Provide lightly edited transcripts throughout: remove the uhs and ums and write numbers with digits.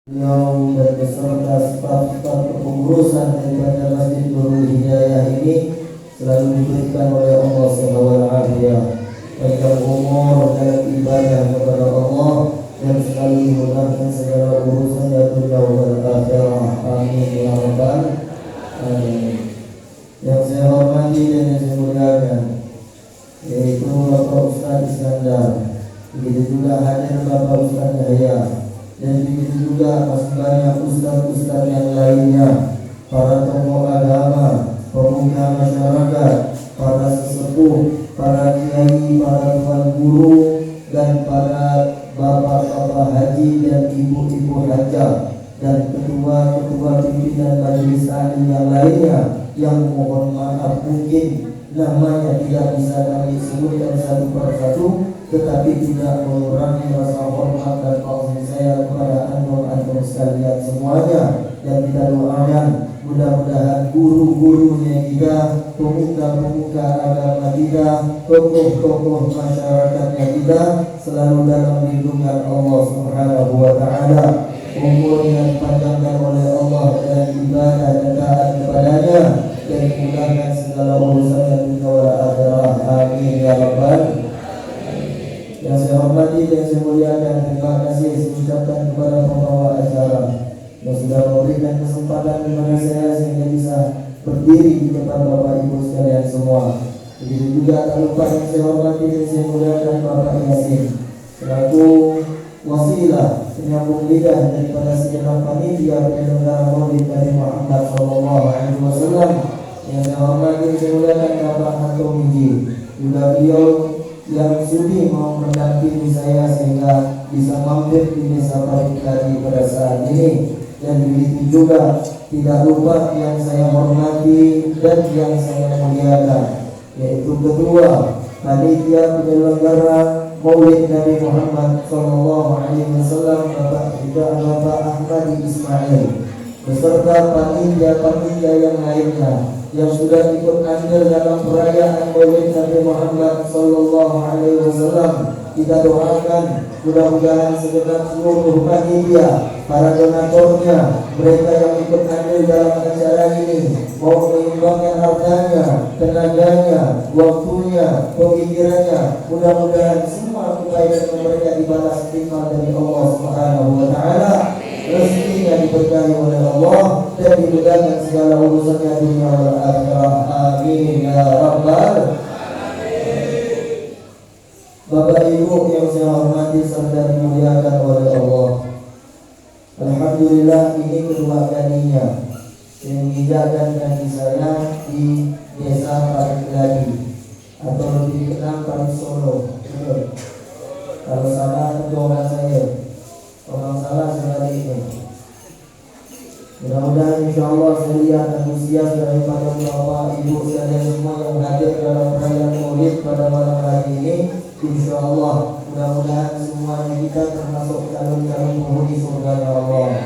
Beliau dan beserta staf-staf kepengurusan daripada Masjid Nurul Hidayah ini selalu diberikan oleh Allah SWT panjang umur dan ibadah kepada Allah dan selalu dimudahkan segala urusan dunia wal akhirah. Amin ya rabbal alamin. Yang saya hormati dan yang saya muliakan yaitu Bapak Ustaz Iskandar, begitu juga hadir Bapak Ustaz Yahya, dan begitu juga masih banyak ustaz-ustaz yang lainnya, para tokoh agama, pemuka masyarakat, para sesepuh, para kiai, para tuan guru, dan para bapak-bapak haji dan ibu-ibu hajah, dan ketua-ketua pimpinan majelis taklim yang lainnya yang mohon maaf mungkin namanya tidak bisa kami sebutkan satu persatu, tetapi tidak mengurangi rasa hormat dan ta'zim saya kepada antum sekalian semuanya. Dan kita doakan mudah-mudahan guru-gurunya kita, pemuka-pemuka agama kita, tokoh-tokoh masyarakatnya kita selalu dalam lindungan Allah Subhanahu wa taala, umurnya dipanjangkan oleh Allah dan ibadah dan taat kepadanya, dan dimudahkan segala urusan dunia wal akhirah. Amin ya rabbal. Yang saya hormati dan saya muliakan, terima kasih saya ucapkan kepada pembawa acara yang sudah memberikan kesempatan kepada saya sehingga bisa berdiri di depan Bapak Ibu sekalian semua. Begitu juga tak lupa yang saya hormati dan saya muliakan Bapak Yasin selaku wasilah penyambung lidah daripada segenap panitia penyelenggara Maulid Nabi Muhammad SAW. Yang saya hormati dan saya muliakan Bapak Anto Miji, juga beliau yang sudi mau mendampingi saya sehingga bisa mampir di desa Parikadi pada saat ini. Dan begitu juga tidak lupa yang saya hormati dan yang saya muliakan, yaitu ketua panitia penyelenggara Maulid Nabi Muhammad SAW Bapak Ahmad Ismail, beserta panitia yang lainnya yang sudah ikut andil dalam perayaan Maulid Nabi Muhammad SAW. Kita doakan mudah-mudahan segenap seluruh panitia, para donaturnya, mereka yang ikut andil dalam acara ini mau menyumbangkan hartanya, tenaganya, waktunya, pemikirannya, mudah-mudahan semua kebaikan mereka dibalas timbal dari Allah Subhanahu wa taala, rezekinya diberkahi oleh Allah dan dimudahkan segala urusannya dunia wal akhirah. Amin ya rabbal. Bapak Ibu yang saya hormati serta dimuliakan oleh Allah, alhamdulillah ini kedua kalinya saya menginjakkan kaki saya di desa Parikadi atau lebih dikenal Parik Solo. Kalau salah teguran saya, kalau salah sebaliknya. Mudah-mudahan insyaAllah saya lihat antusias daripada Bapak Ibu sekalian semua yang hadir dalam perayaan Maulid pada malam hari ini. InsyaAllah mudah-mudahan semuanya kita termasuk calon-calon penghuni surga Allah.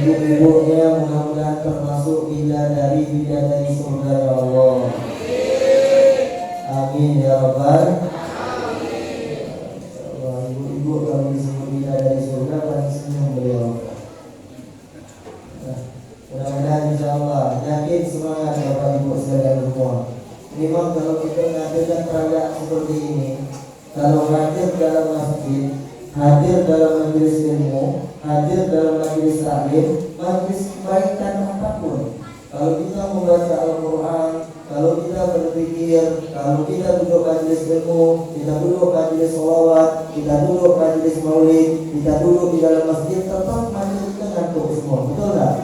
Ibu-ibunya mudah-mudahan termasuk bidadari surga Allah. Amin ya rabbal. Ibu-ibu kalau disebut bidadari surga paling senyum beliau. Mudah-mudahan insyaAllah, yakin semangat Bapak Ibu sekalian semua. Memang kalau kita mengadakan perayaan seperti ini, kalau hadir dalam masjid, hadir dalam majelis ilmu, hadir dalam majelis taklim, majelis kebaikan apapun, kalau kita membaca Al-Quran, kalau kita berpikir, kalau kita duduk majelis ilmu, kita duduk majelis sholawat, kita duduk majelis maulid, kita duduk di dalam masjid, tetap majelis kita ngantuk semua, betul tak?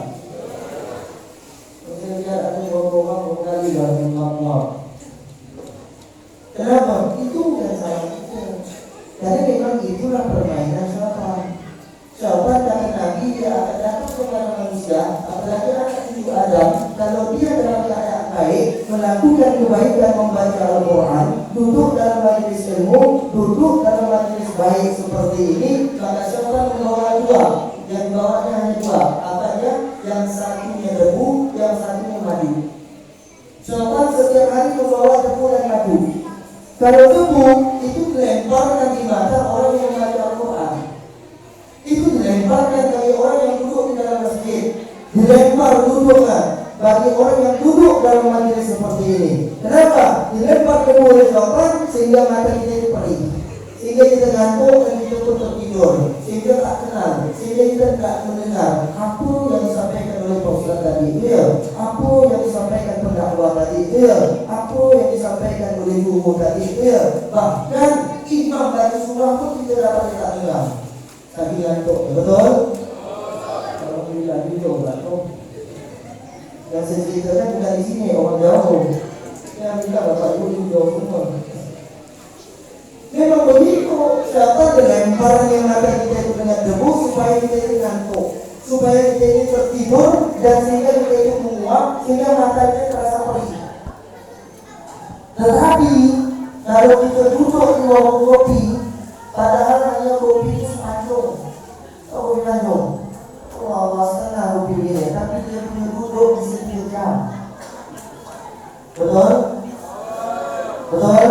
Saya lihat ada orang kali dalam imam. Kenapa? Itu bukan salah kita. Jadi memang itulah permainan syaitan. Syaitan kata Nabi dia akan datang kepada manusia, apalagi anak cucu Adam, kalau dia dalam keadaan baik, melakukan kebaikan, membaca Al-Quran, duduk dalam majelis ilmu, duduk dalam majelis baik seperti ini, maka syaitan membawa dua. Yang bawahnya hanya dua. Apa dia? Yang satunya debu, yang satunya madu. Syaitan setiap hari membawa debu dan madu. Kalau debu itu dilemparkan di mata orang yang membaca Al-Quran, itu dilemparkan ke dilempar duduknya bagi orang yang duduk dalam majelis seperti ini. Kenapa? Dilempar ke oleh syaitan sehingga mata kita itu perih, sehingga kita ngantuk dan kita pun tertidur, sehingga tak kenal, sehingga kita tak mendengar apa yang disampaikan oleh Pak Ustaz tadi, apa yang disampaikan pendakwa tadi, apa yang disampaikan oleh guru tadi, bahkan imam dari surah pun kita dapat tak dengar. Tadi ngantuk, betul? Alhamdulillah video ngantuk. Yang saya ceritakan bukan di sini, orang jauh. Yang minta bapak ibu jauh semua. Memang begitu, syaitan dilempar yang mata kita itu dengan debu supaya kita itu ngantuk, supaya kita ini tertidur dan sehingga kita itu menguap, sehingga matanya terasa perih. Tetapi kalau kita duduk di warung kopi, padahal hanya kopi itu sepanjang, kopi panjang, Allah setengah kopi ini, tapi dia punya duduk di sini jam. Betul? Betul?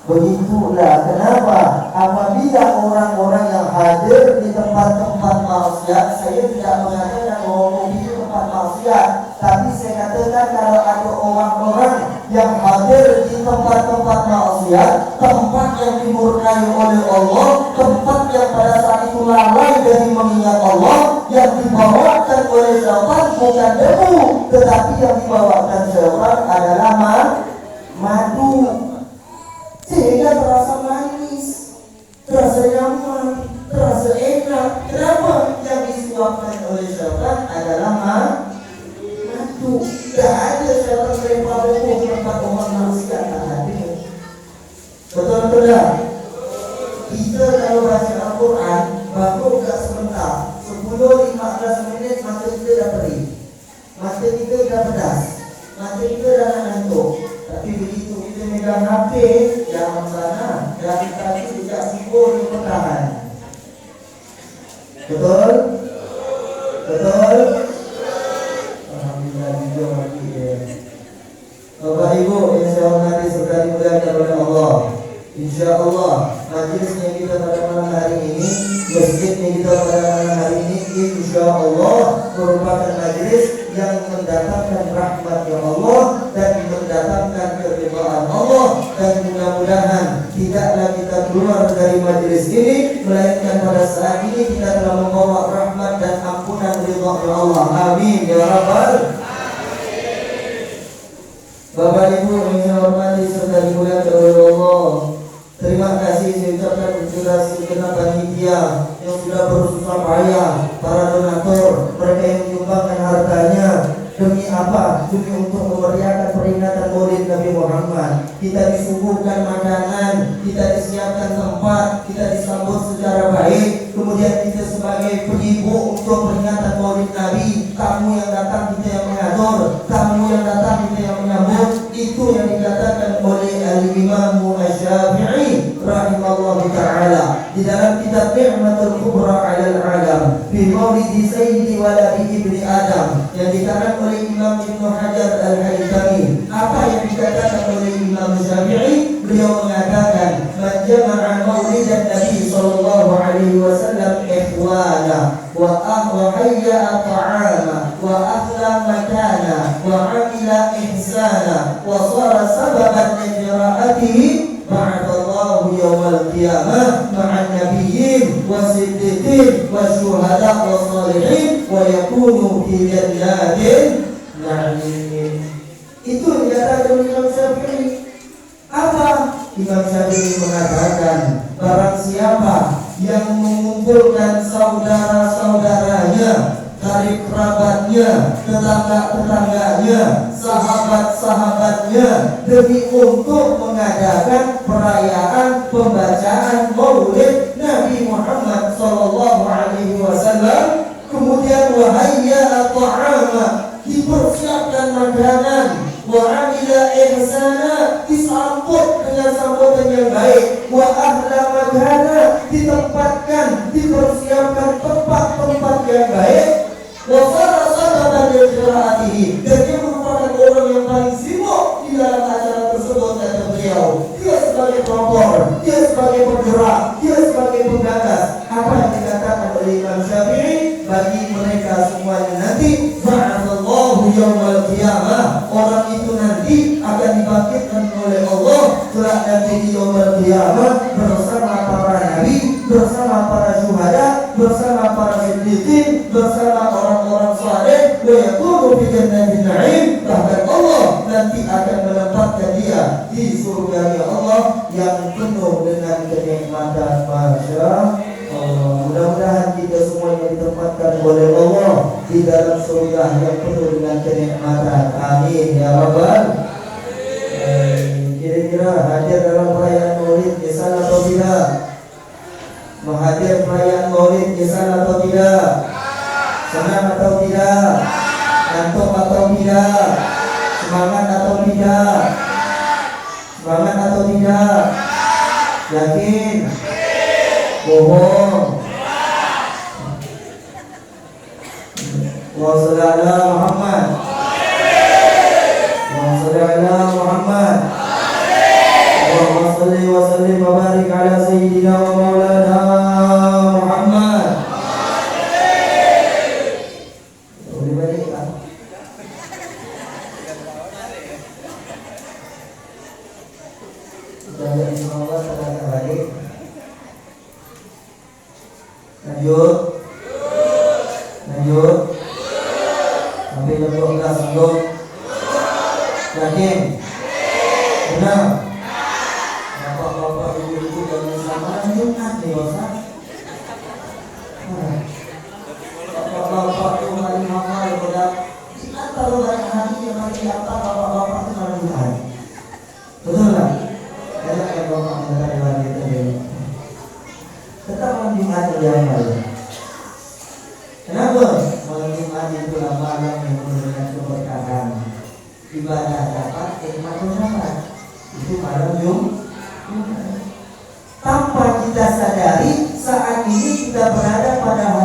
Begitulah kenapa apabila orang-orang yang hadir di tempat-tempat maksiat, saya tidak mengatakan bahwa itu tempat maksiat, tapi saya katakan kalau ada orang-orang yang hadir di tempat-tempat maksiat, tempat yang dimurkai oleh Allah, tempat yang pada saat itu lalai dari mengingat Allah, yang dibawakan oleh syaitan bukan debu, tetapi yang dibawakan syaitan adalah madu, sehingga terasa manis, terasa nyaman, terasa enak. Kenapa? Yang disuapkan oleh syaitan adalah madu. Tidak ada syaitan daripada tempat orang manusia, tak ada. Betul tidak? Kita kalau baca Al-Quran baru tak sebentar, 10-15 menit mata kita dah perih, mata kita dah pedas, mata kita dah ngantuk. Tapi begitu kita megang HP, jangan sana, jangan tadi tidak sibuk di pertahan. Betul? Betul? Alhamdulillah juga lagi ya. Bapak Ibu yang saya hormati serta dimuliakan oleh Allah, InsyaAllah majlisnya kita pada malam hari ini, masjidnya kita pada malam hari ini, InsyaAllah merupakan majlis yang mendatangkan rahmatnya Allah dan mendatangkan keridhaan Allah, dan mudah-mudahan tidaklah kita keluar dari majlis ini melainkan pada saat ini kita telah membawa rahmat dan ampunan ridha Allah. Amin ya rabbal. Bapak Ibu yang saya hormati serta dimuliakan oleh Allah, terima kasih saya ucapkan kepada segenap panitia yang sudah bersusah payah, para donatur, mereka yang menyumbangkan hartanya. Demi apa? Demi untuk memeriahkan peringatan Maulid Nabi Muhammad. Kita disuguhkan makanan, kita disiapkan tempat, kita disambut secara baik. Kemudian kita sebagai penghibur untuk peringatan Maulid Nabi, tamu yang datang kita yang mengatur, tamu yang datang kita yang menyambut. Itu yang dikatakan oleh Al-Imam Asy-Syafi'i rahimallahu ta'ala di dalam kitab Ni'matul Kubra 'alal 'alam fi Maulidi Sayyidi Waladi Ibni Adam, yang dikarang oleh Imam Ibnu Hajar Al-Haytami. Apa yang dikatakan oleh Imam Syafi'i? Beliau mengatakan, "Man jama'a maulidan Nabi sallallahu alaihi wasallam ikhwana wa hayya'a ta'ama wa ahla makana wa 'amila ihsana wa shara sababan li qira'atihi ba'athallahu yawmal qiyamah ma'an nabiyyin wa siddiqin wa syuhada wa salihin wa yakunu fi jannatin na'im." Itu dikatakan oleh Imam Syafi'i. Apa? Imam Syafi'i mengatakan, barang siapa yang mengumpulkan saudara-saudaranya, karib kerabatnya, tetangga-tetangganya, sahabat-sahabatnya demi untuk mengadakan perayaan pembacaan Maulid Nabi Muhammad sallallahu alaihi wasallam, kemudian wahayya ta'ama, dipersiapkan makanan, wa amila ihsana, disambut dengan sambutan yang baik, wa ahla makana, ditempatkan, dipersiapkan tempat-tempat yang baik, wa sababan li qiraatihi, dan dia merupakan orang yang paling sibuk di dalam acara tersebut, kata beliau. Dia sebagai pelopor, dia sebagai penggerak, dia sebagai penggagas. Apa yang dengan kenikmatan. Masya Allah. Mudah-mudahan kita semuanya ditempatkan oleh Allah di dalam surga yang penuh dengan kenikmatan. Amin ya rabbal. Kira-kira hadir dalam perayaan Maulid nyesal atau tidak? Menghadir perayaan Maulid nyesal atau tidak? Senang atau tidak? Ngantuk atau tidak? Semangat atau tidak? Semangat atau tidak? Yakin? Bohong? Wa sallallahu ala Muhammad. Wa sallallahu ala Muhammad. Allahumma salli wa sallim wa barik ala sayyidina wa maulana Muhammad. Boleh balik tak? Jangan insyaAllah kita balik. Lanjut. Lanjut. Sampai jam 12 sanggup. Yakin? Benar? Bapak-bapak ibu-ibu dan sama Jumat nih Ustaz. Bapak-bapak itu hari makan pada kalau banyak hati yang hari apa bapak-bapak itu malam Jumat. Betul tak? Banyak yang bapak mendengar hari itu. Tetap malam Jumat beramal. Kenapa? Malam Jumat itu malam yang memberikan keberkahan. Ibadah dapat, nikmat dapat. Itu malam Jumat. Tanpa kita sadari, saat ini kita berada pada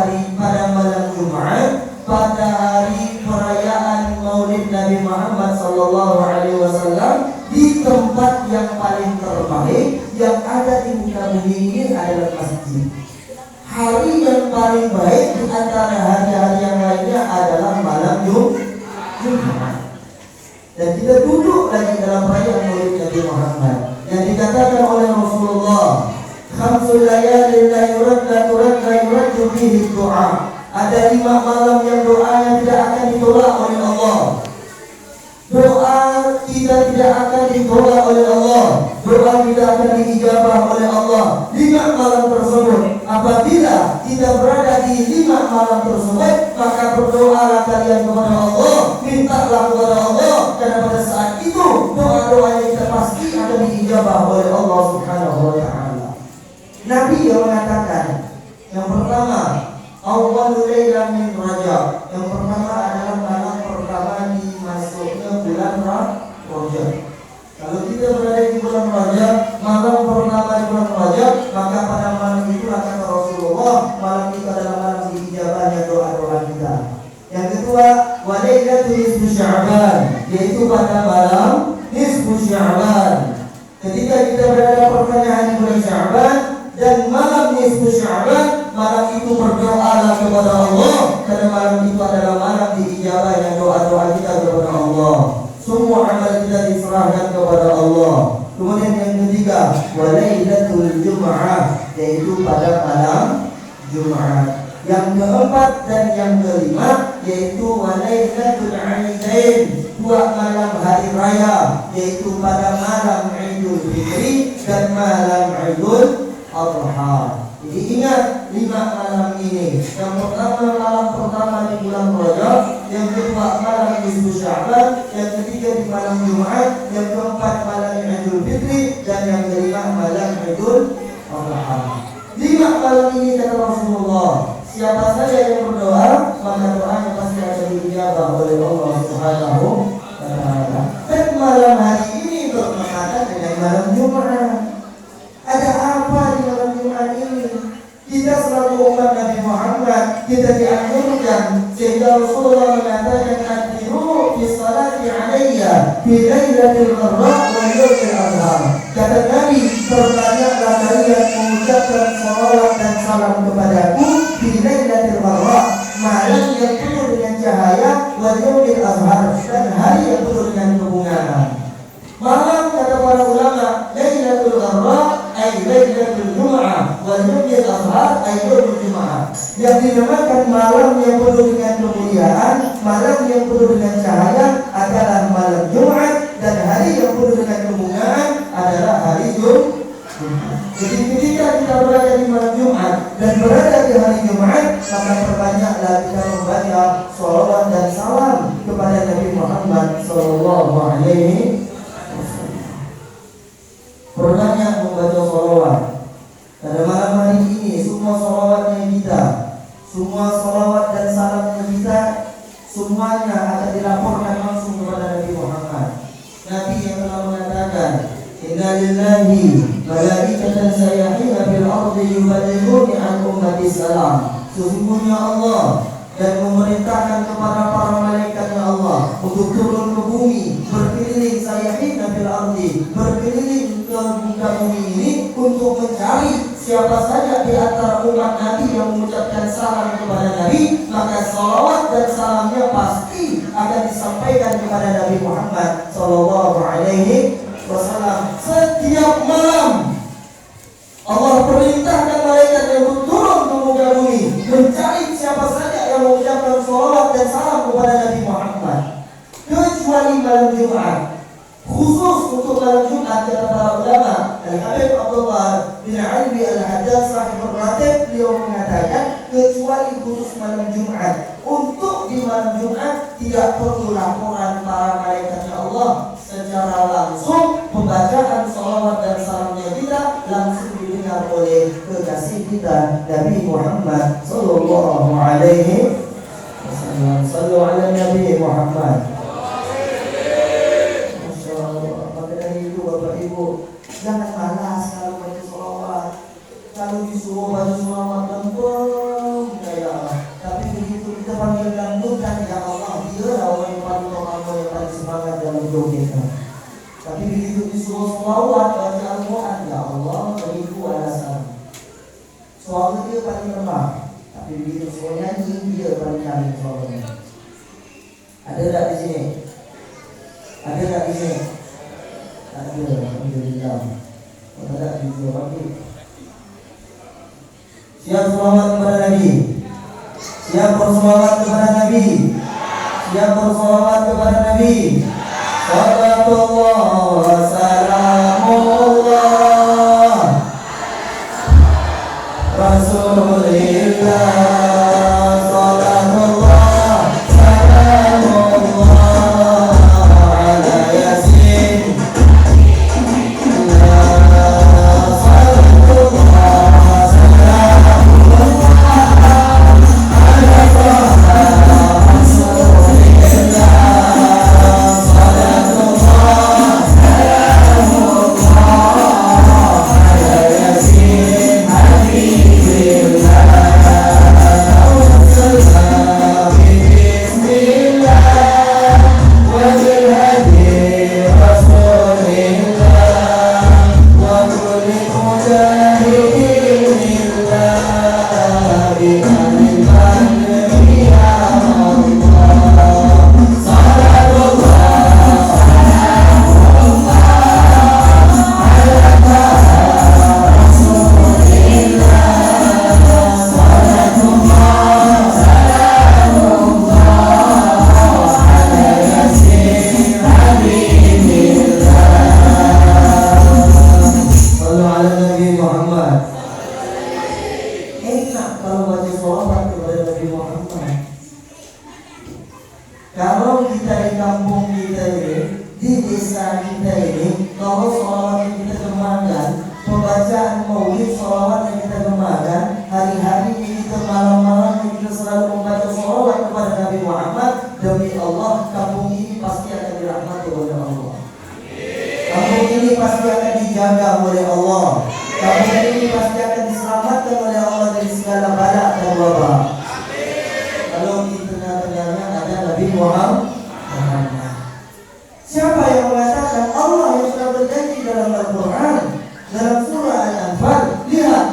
malam Jumat, pada hari perayaan Maulid Nabi Muhammad SAW, di tempat yang paling terbaik yang ada di muka bumi ini adalah masjid. Hari yang paling baik di antara hari-hari yang lainnya adalah malam Jumat. Dan kita duduk lagi dalam perayaan Maulid Nabi Muhammad yang dikatakan oleh Rasulullah, khamsul layalin la yurad fihi du'a. Ada 5 malam yang doanya tidak akan ditolak oleh Allah. Doa kita tidak akan ditolak oleh Allah. Doa kita akan diijabah oleh Allah. 5 malam tersebut. Apabila kita berada di 5 malam tersebut, maka berdoalah kalian kepada Allah, mintalah kepada Allah, karena pada saat itu doa-doanya kita pasti akan diijabah oleh Allah Subhanahu wa taala. Nabi yang mengatakan, yang pertama, awwalul laila min Rajab. Yang pertama adalah malam pertama di masuknya bulan Rajab. Kalau kita berada di bulan Rajab, malam pertama di bulan Rajab, maka pada malam itu kata Rasulullah, malam itu adalah malam diijabahnya doa-doa kita. Yang kedua, wa lailatul nisfu Sya'ban, yaitu pada malam nisfu Sya'ban. Ketika kita berada pertengahan bulan Sya'ban dan malam nisfu Sya'ban, malam itu berdoalah kepada Allah, karena malam itu adalah malam diijabahnya doa-doa kita kepada Allah. Semua amal kita diserahkan kepada Allah. Kemudian yang ketiga, walailatul Jum'ah, yaitu pada malam Jumat. Yang keempat dan yang kelima yaitu walailatul Aidain, 2 malam hari raya, yaitu pada malam Idul Fitri dan malam Idul Adha. Jadi ingat 5 malam ini. Yang pertama malam pertama di bulan Rajab, yang kedua malam nisfu Sya'ban, yang ketiga di malam Jumat, yang keempat malam Idul Fitri, dan yang kelima malam Idul Adha. 5 malam ini kata Rasulullah, siapa saja yang berdoa, maka doanya pasti akan diijabah oleh Allah Subhanahu wa taala. Dan malam hari ini bertepatan dengan malam Jumat. Ada apa di malam Jumat ini? Kita selalu umat Nabi Muhammad, kita dianjurkan sehingga Rasulullah mengatakan adhiru fi salati alayya fi lailatul gharra wa yawmil adha. Kata Nabi, perbanyaklah kalian mengucapkan salawat dan salam kepadaku di lailatul gharra, malam yang penuh dengan cahaya, wa yawmil adha, dan hari yang penuh dengan kebungaan. Malam kata para ulama, lailatul gharra ay lailatul Jum'ah wa yawmil adha ay yaumul Jum'ah. Yang dinamakan malam yang penuh dengan kemuliaan, malam yang penuh dengan cahaya adalah malam Jumat, dan hari yang penuh dengan kebungaan adalah hari Jumat. Jadi ketika kita berada di malam Jumat dan berada di hari Jumat, maka perbanyaklah kita membaca sholawat dan salam kepada Nabi Muhammad Sallallahu Alaihi Wasallam. Perbanyak membaca sholawat. Pada malam hari ini semua sholawatnya kita, semua sholawat dan salamnya kita, semuanya akan dilaporkan langsung kepada Nabi Muhammad. Nabi yang telah mengatakan, Inna lillahi malaikatan sayyahina fil ardi yuballighuni an ummati salam. Sesungguhnya Allah dan memerintahkan kepada para malaikatnya Allah untuk turun ke bumi, berkeliling sayyahina fil ardi, berkeliling ke muka bumi ini untuk mencari siapa saja di antara umat Nabi yang mengucapkan salam kepada Nabi, maka salawat dan salamnya pasti akan disampaikan kepada Nabi Muhammad Sallallahu Alaihi Wasallam. Setiap malam Allah perintahkan malaikat untuk turun ke muka bumi mencari siapa saja yang mengucapkan salawat dan salam kepada Nabi Muhammad, kecuali malam Jumat. Khusus untuk malam Jumat, kata para ulama, Al-Habib Abdullah bin Ali Al-Haddad Sahibul Ratib, beliau mengatakan kecuali khusus malam Jumat. Untuk di malam Jumat tidak perlu laporan para malaikatnya Allah, secara langsung pembacaan salawat dan salamnya kita langsung didengar oleh kekasih kita Nabi Muhammad Sallallahu Alaihi Wasallam. Sallu ala Nabi Muhammad. Bapak Ibu, jangan malas kalau baca sholawat. Kalau disuruh baca sholawat lempeng kayak, tapi begitu kita panggil dangdutan, ya Allah, dia lah orang yang paling orang yang paling semangat dalam hidup kita. Tapi begitu disuruh sholawat baca Al-Quran, ya Allah, beriku alasan. Soalnya dia paling lemah, tapi begitu suruh nyanyi, dia paling nyanyi soalnya. Ada tak di sini? Ada tak di sini? Ada, alhamdulillah. Ada video lagi. Siap selawat kepada Nabi. Siap berselawat kepada Nabi. Siap berselawat kepada Nabi. Sallallahu wa salamullah Rasulillah. Kalau kita di kampung kita ini, di desa kita ini, kalau sholawat yang kita kembangkan, pembacaan maulid sholawat yang kita kembangkan, hari-hari kita malam-malam kita selalu membaca sholawat kepada Nabi Muhammad, demi Allah kampung ini pasti akan dirahmati oleh Allah. Kampung ini pasti akan dijaga oleh Allah. Kampung ini pasti akan diselamatkan oleh Allah dari segala bala dan wabah. Kalau di tengah-tengahnya ada Nabi Muhammad. Siapa yang mengatakan Allah yang sudah berjanji dalam Al-Quran dalam surah Al-Anfal? Lihat,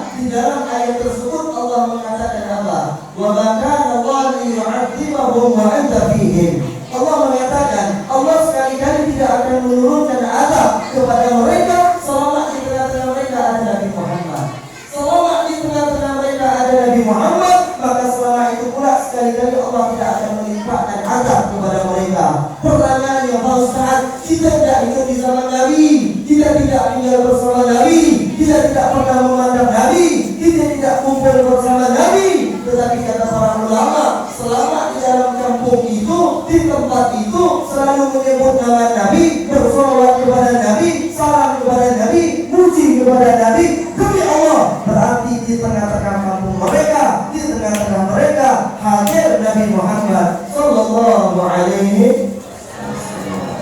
di tengah-tengah kampung mereka, di tengah-tengah mereka hadir Nabi Muhammad sallallahu alaihi wasallam.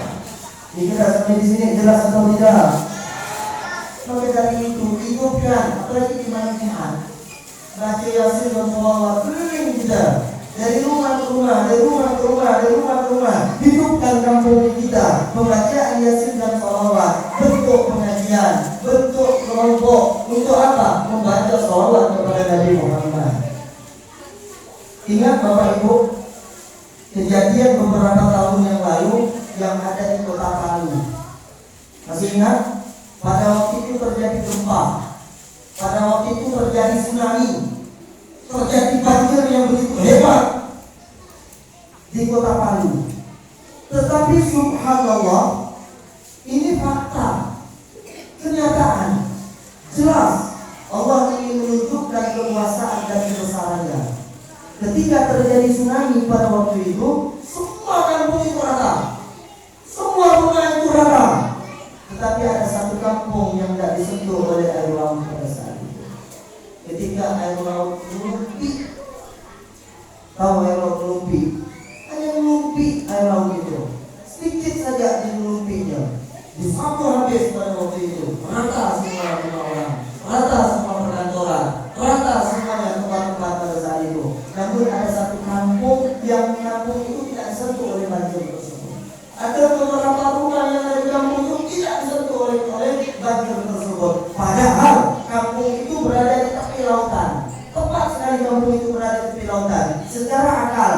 Dikira sampai di sini jelas atau tidak? Maka dari itu hidupkan, apalagi di malam Jumat, baca Yasin dan sholawat keliling kita dari rumah ke rumah, dari rumah ke rumah, dari rumah ke rumah. Hidupkan kampung kita, pembacaan Yasin dan sholawat, bentuk pengajian, bentuk kelompok. Untuk apa? Membaca sholawat kepada Nabi Muhammad. Ingat Bapak Ibu, kejadian beberapa tahun yang lalu yang ada di Kota Palu. Masih ingat? Pada waktu itu terjadi gempa, pada waktu itu terjadi tsunami, terjadi banjir yang begitu hebat di Kota Palu. Tetapi subhanallah, ini fakta, kenyataan, jelas Allah ingin menunjukkan kekuasaan dan kebesarannya. Ketika terjadi tsunami pada waktu itu, semua kampung itu rata, semua rumah itu rata. Tetapi ada satu kampung yang tidak disentuh oleh air laut pada saat itu. Ketika air laut melumpi, tahu air laut melumpi? Hanya melumpi air laut itu, sedikit saja dilumpinya, disapu habis pada waktu itu. Rata semua rumah orang, rata semua perkantoran, rata semuanya tempat-tempat pada saat itu. Namun ada satu kampung yang kampung itu tidak disentuh oleh banjir tersebut. Ada beberapa rumah yang ada di kampung itu tidak disentuh oleh banjir tersebut. Padahal kampung itu berada di tepi lautan. Tepat sekali kampung itu berada di tepi lautan. Secara akal,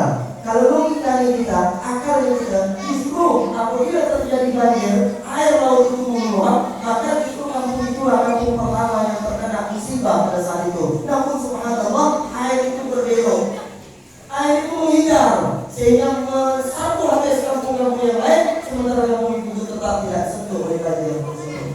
kalau logikanya kita, akalnya kita, justru apabila terjadi banjir, air laut itu meluap, maka justru kampung itu kampung pertama yang terkena musibah pada saat itu. Namun subhanallah, air itu berbelok, air itu menghindar, sehingga mensapu habis kampung-kampung yang lain, sementara kampung itu tetap tidak sentuh oleh banjir tersebut.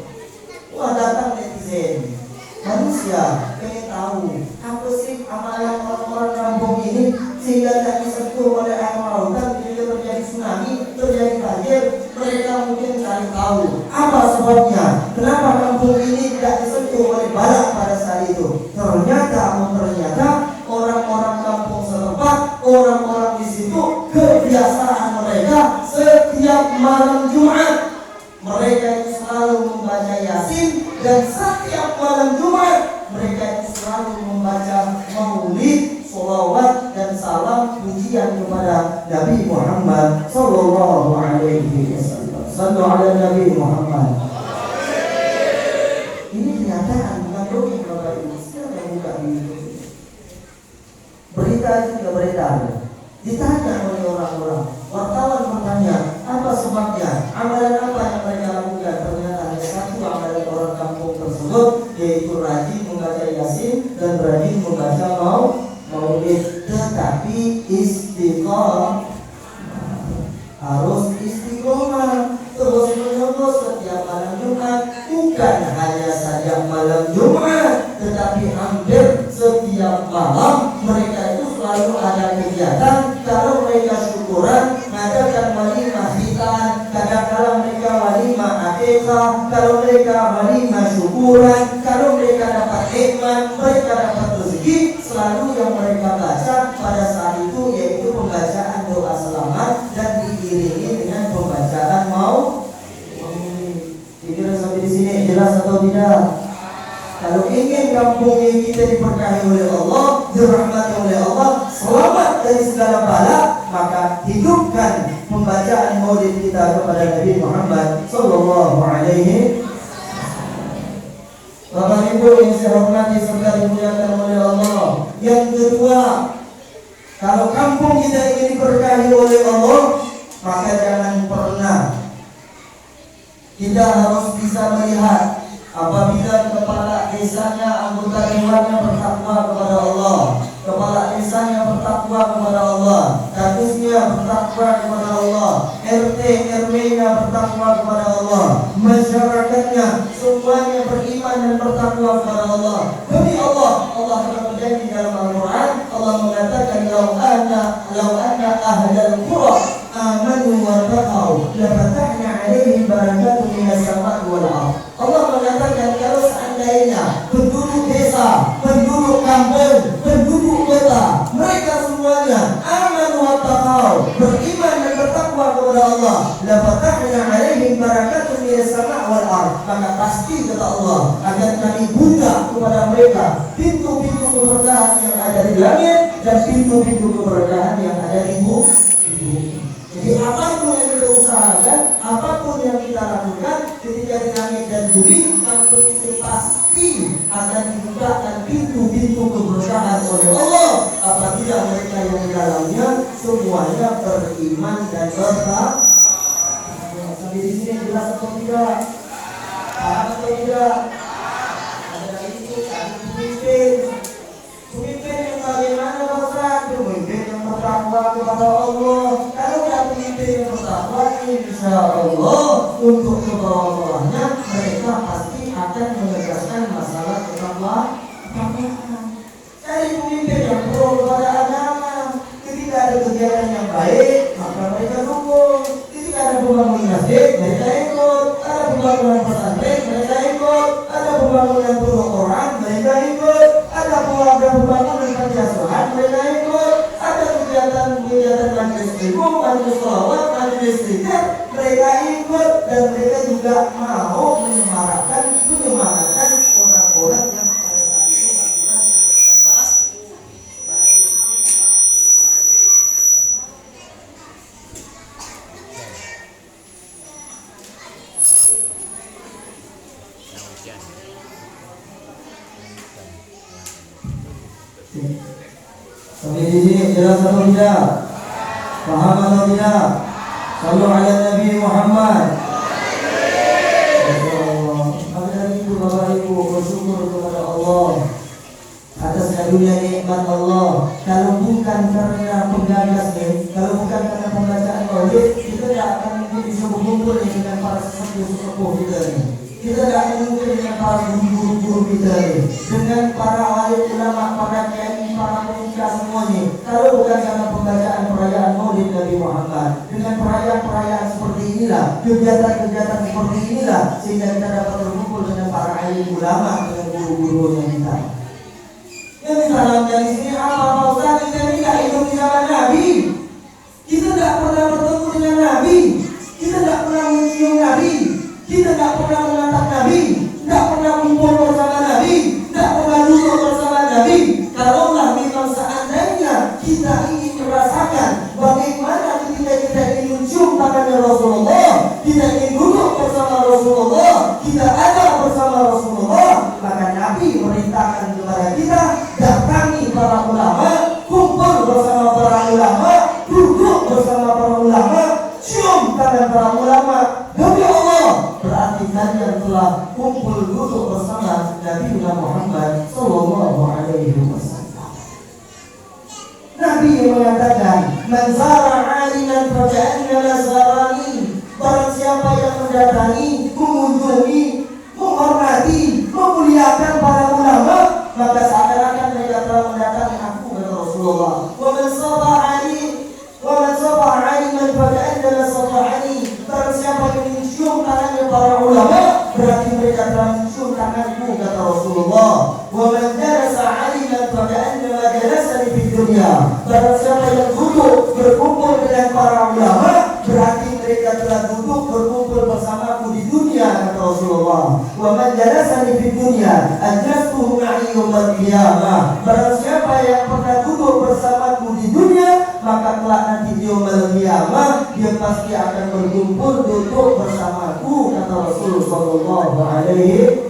Wah, datang netizen, manusia pengen tahu apa sih amalan orang-orang kampung ini sehingga tidak disentuh oleh air lautan. Ketika terjadi tsunami, terjadi banjir, mereka mungkin cari tahu apa sebabnya, kenapa kampung ini tidak disentuh oleh balak pada saat itu. Ternyata orang-orang kampung setempat, orang-orang di situ, kebiasaan mereka setiap malam Jumat mereka itu selalu membaca Yasin, dan setiap malam Jumat mereka itu selalu membaca maulid, sholawat dan salam pujian kepada Nabi Muhammad sallallahu alaihi wasallam. Sallu ala Nabi Muhammad. Ini kenyataan, bukan dongeng Bapak Ibu. Siapa buka di berita itu tidak beredar. Ditanya oleh orang-orang, wartawan bertanya, apa sebabnya? Amalan apa yang mereka lakukan? Ternyata hanya satu amalan orang kampung tersebut, yaitu rajin membaca Yasin dan rajin membaca maulid. Tetapi istiqomah, harus istiqomah terus-menerus setiap malam Jumat. Bukan hanya saja malam Jumat, tetapi hampir setiap malam mereka itu selalu ada kegiatan. Kalau mereka syukuran, mengadakan walimah hitan, kadang-kadang mereka walimah akikah, kalau mereka walimah syukuran, kalau mereka dapat hikmah, mereka dapat rezeki, selalu yang mereka baca pada saat itu yaitu pembacaan doa selamat dan diiringi dengan pembacaan Dikira sampai di sini jelas atau tidak? Kalau ingin kampung ini kita diberkahi oleh Allah, dirahmati oleh Allah, selamat dari segala bala, maka hidupkan pembacaan maulid kita kepada Nabi Muhammad sallallahu alaihi wasallam. Bapak Ibu yang saya hormati serta dimuliakan oleh Allah. Yang kedua, kalau kampung kita ingin diberkahi oleh Allah, maka jangan pernah kita harus bisa melihat apabila kepala desanya, anggota dewannya bertakwa kepada Allah, kepala desanya bertakwa kepada Allah, kadusnya bertakwa kepada Allah, RT RW-nya bertakwa kepada Allah, masyarakatnya semuanya beriman dan bertakwa kepada Allah. Demi Allah, Allah telah berjanji dalam Al-Quran, Allah mengatakan lau anna ahlal qura amanu wa taqaw la fatahna 'alaihim barakatun minas sama'i wal ardh. Allah mengatakan kalau seandainya penduduk desa, penduduk Allah, la fatahna 'alaihim barakatun minas sama' wal ardh. Maka pasti kata Allah akan kami buka kepada mereka pintu-pintu keberkahan yang ada di langit dan pintu-pintu keberkahan yang ada di bumi. Jadi apapun yang kita usahakan, apapun yang kita lakukan ketika di langit dan bumi, kampung itu pasti akan dibukakan pintu-pintu keberkahan oleh Allah apabila mereka yang di dalamnya semuanya beriman dan bertakwa. Sampai di sini jelas atau tidak? Paham atau tidak? Ada itu ada pemimpin yang bagaimana Ustaz? Pemimpin yang bertakwa kepada Allah. Kalau tidak pemimpin yang bertakwa, insya Allah untuk ke bawah-bawahnya mereka pasti akan menegaskan masalah ketakwaan. Cari pemimpin yang pro kepada agama. Ketika ada kegiatan yang baik, maka mereka dukung. Ketika ada pembangunan masjid, mereka ikut. Ada pembangunan pesantren, mereka ikut. Ada pembangunan pondok Quran, mereka ikut. Ada pembangunan panti asuhan, mereka ikut. Ada kegiatan majelis ilmu, majelis sholawat, majelis zikir, mereka ikut. Dan mereka juga mau menyemarakan, menyemangatkan orang-orang yang pada saat itu melakukan sampai di sini jelas atau tidak? Paham atau tidak? Sallu ala Nabi Muhammad. Maka itu Bapak Ibu bersyukur kepada Allah atas karunia nikmat Allah. Kalau bukan karena penggagasnya, kalau bukan karena pembacaan maulid, kita tidak akan mungkin bisa berkumpul dengan para sesepuh kita ini. Kita tidak akan mungkin dengan para guru-guru kita ini, dengan para alim ulama, para kiai, para pemuka semuanya. Kalau bukan karena pembacaan perayaan maulid Nabi Muhammad, dengan perayaan-perayaan seperti inilah, kegiatan-kegiatan seperti inilah, sehingga kita dapat berkumpul dengan para alim ulama, dengan guru-guru yang kita. Yang disarankan di sini apa Ustaz? Kita tidak hidup di zaman Nabi. Kita tidak pernah bertemu dengan Nabi. Kita tidak pernah mencium Nabi. Kita tidak pernah menatap Nabi. Tidak pernah kumpul bersama Nabi. Tidak pernah duduk bersama Nabi. Kalaulah memang seandainya kita ingin merasakan bagaimana ketika kita ingin mencium tangannya Rasulullah, kita ingin duduk bersama Rasulullah, kita ada bersama Rasulullah, maka Nabi merintahkan kepada kita, datangi para ulama, kumpul bersama para ulama, duduk bersama para ulama, cium tangan para ulama. Demi Allah, berarti kalian telah kumpul duduk bersama Nabi Muhammad Sallallahu Alaihi Wasallam. Nabi yang mengatakan, "Man zara 'aliman faja'anna zarani." Barang siapa yang mendatangi, mengunjungi, menghormati, memuliakan para ulama, maka seakan-akan mereka telah mendatangi aku, kata Rasulullah. Wa man safaha 'aliman faja'anna safahani. Barang siapa yang mencium tangannya para ulama, berarti mereka telah mencium tanganku, kata Rasulullah. Wa man jalasa 'aliman faja'anna jalasani fid dunya. Barang siapa yang duduk berkumpul dengan para ulama, berarti mereka telah duduk berkumpul bersamaku di dunia, kata Rasulullah. Wa man jalasani fid dunya ajlastuhu ma'i yaumil qiyamah. Barang siapa yang pernah duduk bersamaku di dunia, maka kelak nanti di yaumil qiyamah dia pasti akan berkumpul duduk bersamaku, kata Rasulullah sallallahu alaihi.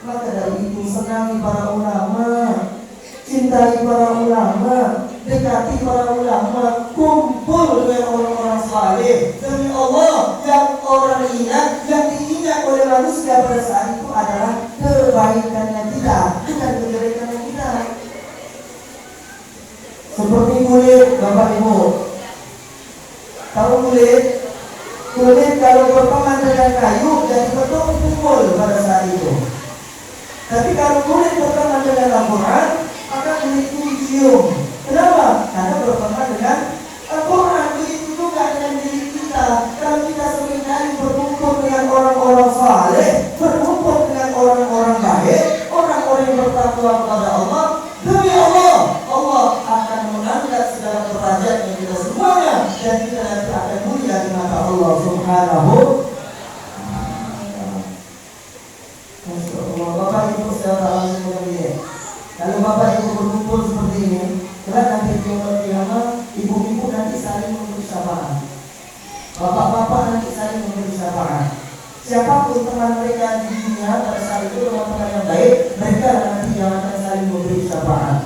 Maka dari itu senangi para ulama, cintai para ulama, dekati para ulama, kumpul dengan orang-orang saleh. Demi Allah, yang orang ingat, yang diingat oleh manusia pada saat itu adalah kebaikannya kita, bukan kejelekannya kita. Seperti kulit, Bapak Ibu. Tahu kulit? Kulit kalau berteman dengan kayu jadi betul kumpul pada saat itu. Tapi kalau kulit berteman dengan Al-Quran, maka kulit itu dicium. Kenapa? Karena berteman dengan Al-Quran. Begitu juga dengan diri kita. Kalau kita seringkali berkumpul dengan orang-orang saleh, berkumpul dengan orang-orang baik, orang-orang yang bertakwa kepada Allah, demi Allah, Allah akan mengangkat segala derajatnya secara ini. Kalau bapak ibu berkumpul seperti ini, kelak nanti di yaumul qiyamah, ibu-ibu nanti saling memberi syafaat, bapak-bapak nanti saling memberi syafaat. Siapapun teman mereka di dunia pada saat itu teman-teman yang baik, mereka nanti yang akan saling memberi syafaat.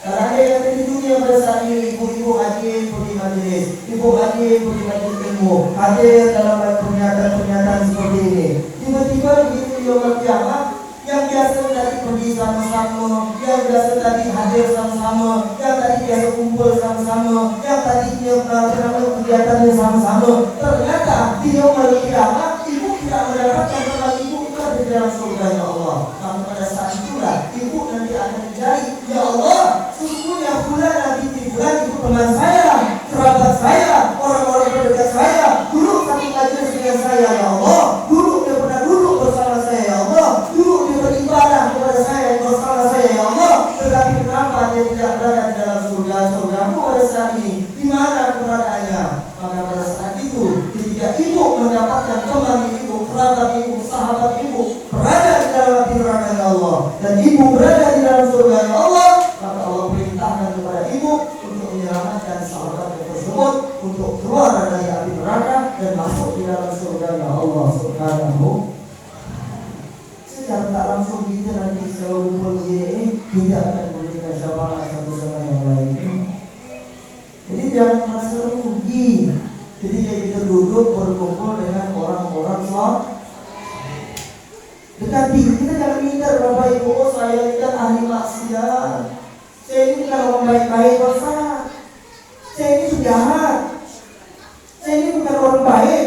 Kalau ada yang di dunia pada saat ini, ibu-ibu hadir pergi majelis, ibu hadir pergi majelis ilmu, hadir dalam pernyataan-pernyataan seperti ini. Tiba-tiba begitu di yaumul qiyamah, yang biasa tadi pergi sama-sama, yang biasa tadi hadir sama-sama, yang tadi biasa kumpul sama-sama, yang tadi kegiatannya sama-sama, ternyata di yaumul qiyamah ibu tidak mendapatkan teman ibu itu ada di dalam surga ya Allah. Maka pada saat itulah ibu nanti akan mencari, ya Allah, sesungguhnya bulan nanti di bulan itu teman saya, kerabat saya, orang-orang terdekat saya, dulu satu majelis dengan saya ya Allah, dulu dia pernah duduk bersama saya ya Allah, dulu dia beribadah kepada saya bersama saya ya Allah, tetapi kenapa dia tidak berada di dalam surga-surgamu pada saat ini? Di mana keberadaannya? Maka pada saat itu ketika ibu mendapatkan teman ibu, kerabat ibu, sahabat ibu berada di dalam hati neraka ya Allah, dan ibu berada di dalam surga ya Allah, maka Allah perintahkan kepada ibu untuk menyelamatkan sahabat tersebut untuk keluar dari api neraka dan masuk di dalam surga ya Allah Subhanahu. Secara tak langsung kita nanti selalu kumpul ini tidak akan memberikan syafaat satu sama yang lain. Jadi jangan merasa rugi ketika kita duduk berkumpul dengan orang-orang dekati. Kita jangan minder Bapak Ibu, oh saya ini kan ahli maksiat, saya ini bukan orang baik-baik Bapak, saya ini jahat, saya ini bukan orang baik,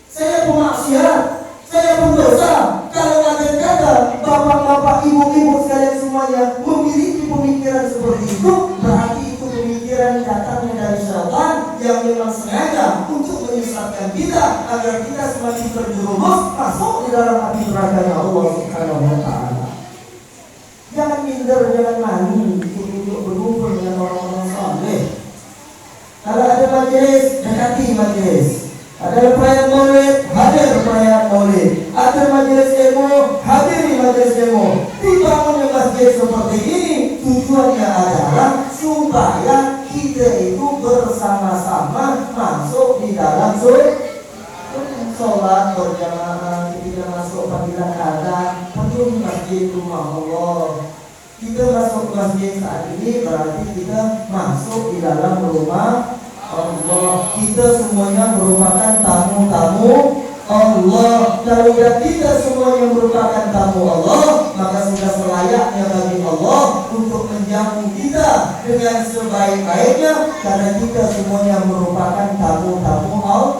saya pemaksiat, saya pendosa. Kalau ada kata bapak-bapak, ibu-ibu sekalian semuanya memiliki pemikiran seperti itu, berarti itu pemikiran datangnya dari syaitan yang memang sengaja untuk menyesatkan kita agar kita semakin terjerumus masuk di dalam api neraka Allah Subhanahu wa taala. Jangan minder, jangan malu untuk berkumpul dengan orang-orang saleh. Kalau ada majelis, dekati majelis. Ada perayaan maulid, hadir perayaan maulid. Ada majelis ilmu, hadiri majelis ilmu. Dibangunnya masjid seperti ini tujuannya adalah supaya kita itu bersama-sama masuk di dalam sholat berjamaah. Ketika masuk panggilan azan, pergi masjid rumah Allah. Kita masuk masjid saat ini berarti kita masuk di dalam rumah Allah. Kita semuanya merupakan tamu-tamu Allah. Kalau kita semuanya merupakan tamu Allah, maka sudah selayaknya bagi Allah untuk menjamu kita dengan sebaik-baiknya, karena kita semuanya merupakan tamu-tamu Allah.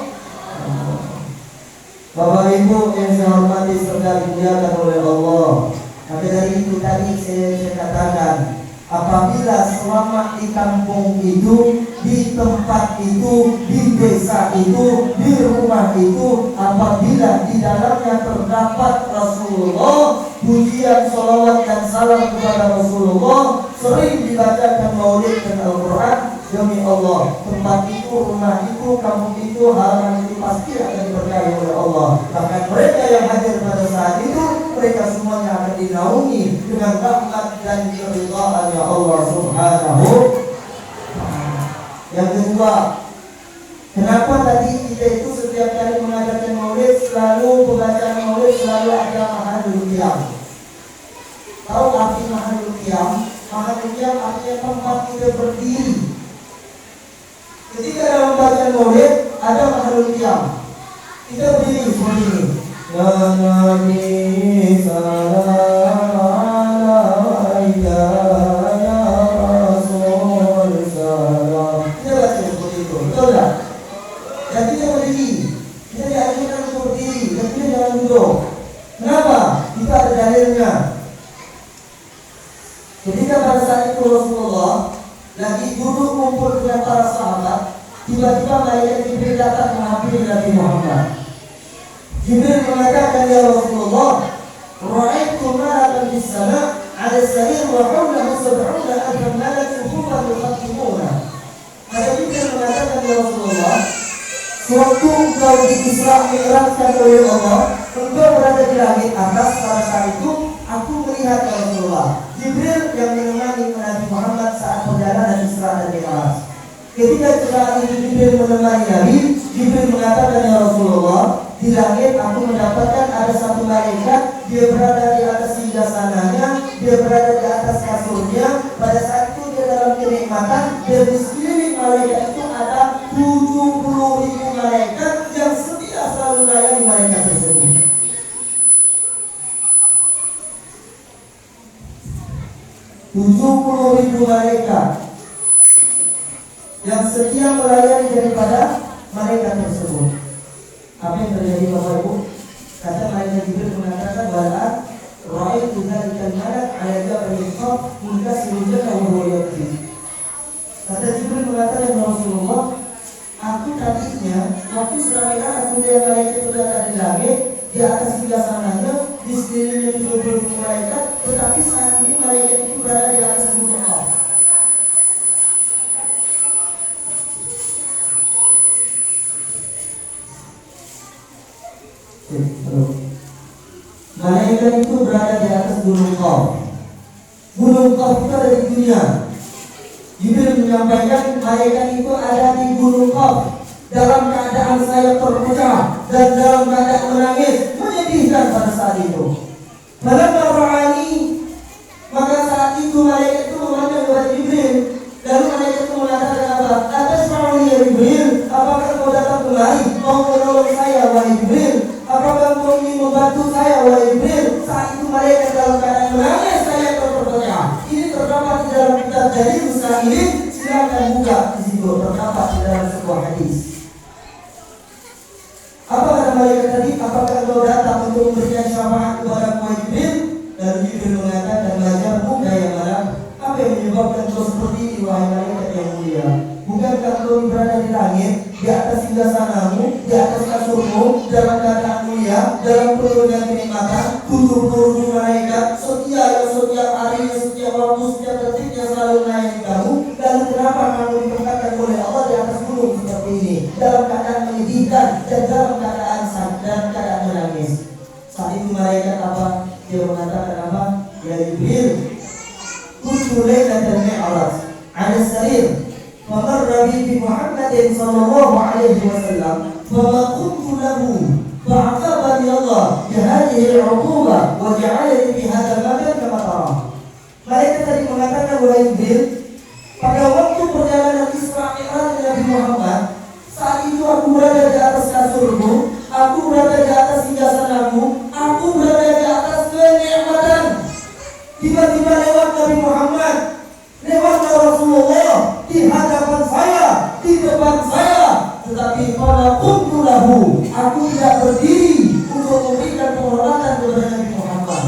Bapak Ibu yang saya hormati serta dimuliakan oleh Allah. Maka dari itu tadi saya katakan, apabila selama di kampung itu, di tempat itu, di desa itu, di rumah itu, apabila di dalamnya terdapat Rasulullah, pujian, salawat dan salam kepada Rasulullah, sering dibacakan maulid dan Al-Quran, demi Allah, tempat itu, rumah itu, kampung itu, halaman itu pasti akan diberkahi oleh Allah. Bahkan mereka yang hadir pada saat itu, mereka semuanya akan dinaungi dengan rahmat dan keridhaan Allah Subhanahu. Yang kedua, kenapa tadi kita itu setiap kali mengadakan maulid selalu pembacaan maulid selalu ada mahalul qiyam? Tahu arti mahalul qiyam? Mahalul qiyam artinya tempat kita berdiri. Ketika dalam bacaan maulid ada mahalul qiyam, kita berdiri seperti ini. Ya Nabi salam alaika ya Rasul salam. Kita baca seperti itu, betul tak? Dan kita berdiri, kita diajarkan untuk berdiri, dan kita jangan duduk. Kenapa? Kita ada dalilnya. Ketika pada saat itu Rasulullah lagi duduk kumpul dengan para sahabat, tiba-tiba malaikat Jibril datang menghampiri Nabi Muhammad. Jibril mengatakan, ya Rasulullah, ra'aitu malakan fis sama' 'ala as-sarir wa hawlahu 70,000 malak sufufan yuqaddimuna. Maka Jibril mengatakan, ya Rasulullah, sewaktu engkau diisra mi'rajkan oleh Allah, engkau berada di langit atas pada saat itu, aku melihat malaikat, dia berada di atas singgasananya, dia berada di atas kasurnya. Pada saat itu dia dalam kenikmatan, dan di sekeliling malaikat itu ada 70.000 malaikat yang setia selalu melayani malaikat tersebut. 70.000 malaikat yang setia melayani daripada malaikat tersebut. Apa yang terjadi Bapak Ibu? Kata malaikat Jibril mengatakan bahwa ra'aitu dzalikal malak 'ala jabalin qaf munkasirun wa huwa yaqin. Kata Jibril mengatakan ya Rasulullah, aku tadinya waktu selama aku melihat malaikat itu berada di langit, di atas singgasananya, di sekelilingnya 70.000 malaikat, tetapi saat ini malaikat itu berada di atas gunung Qaf. Malaikat itu berada di atas gunung Qaf. Gunung Qaf itu ada di dunia. Jibril menyampaikan malaikat itu ada di gunung Qaf dalam keadaan sayap terpecah dan dalam keadaan menangis menyedihkan pada saat itu. Falamma ra'ani, maka saat itu malaikat itu memandang kepada Jibril. Lalu malaikat itu mengatakan apa? Atasma'u ya Jibril, apakah kau datang kemari mau menolong saya wahai Jibril? Apakah kau ingin membantu saya wahai Jibril? Saat itu malaikat dalam keadaan menangis sayap terpecah. Ini terdapat di dalam kitab dari Musa'ilin. Silakan buka di situ, terdapat di dalam sebuah hadis. Apa kata malaikat tadi? Apakah engkau datang untuk memberikan syafaat kepada Jibril? Dan Jibril mengatakan, belajar buka ya malam. Apa yang menyebabkan engkau seperti ini wahai malaikat yang mulia? Bukankah engkau berada di langit, di atas singgasanamu, di atas kasurmu, dalam keadaan mulia, dalam penuh dengan kenikmatan, 70.000 malaikat setia yang setiap hari, setiap waktu, setiap detiknya selalu melayani kamu. Lalu kenapa kamu ditempatkan oleh Allah di atas gunung seperti ini, dalam keadaan menyedihkan dan dalam keadaan sakit dan keadaan menangis? Saat itu malaikat apa? Dia mengatakan apa? Ya Jibril, kuntu lailatan mi'raj 'ala sarir, famarra bi Muhammadin sallallahu alaihi wasallam, fama kuntu lahu fa'aqabani Allah bi hadhihi al-'uquba wa ja'alani fi hadzal makan kama tara. Malaikat tadi mengatakan wahai Jibril, pada waktu perjalanan Isra Mi'raj Nabi Muhammad, saat itu aku berada di atas kasurku, aku berada di atas singgasanaku, aku berada di atas kenikmatan. Tiba-tiba lewat Nabi Muhammad, lewat Rasulullah di hadapan saya, di depan saya, tetapi pada kuntu lahu, aku tidak berdiri untuk memberikan penghormatan kepada Nabi Muhammad.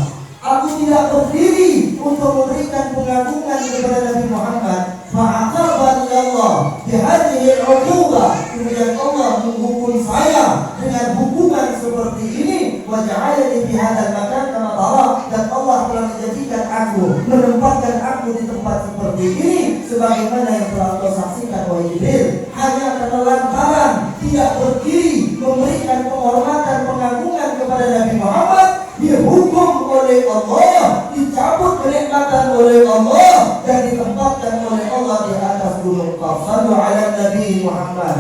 Aku tidak berdiri untuk memberikan pengagungan kepada Nabi Muhammad. Fa'aqabani Allah bihadhihi al-'uquba, kemudian Allah menghukum saya dengan hukuman seperti ini. Wa ja'alani fi hadzal makan kama tara, dan Allah telah menjadikan aku, menempatkan aku di tempat seperti ini sebagaimana yang telah kau saksikan wahai Jibril. Hanya karena lantaran tidak berdiri memberikan penghormatan pengagungan kepada Nabi Muhammad, dihukum oleh Allah, dicabut kenikmatan oleh Allah, dan ditempatkan oleh Allah di atas gunung Qaf. Sallu ala Nabi Muhammad.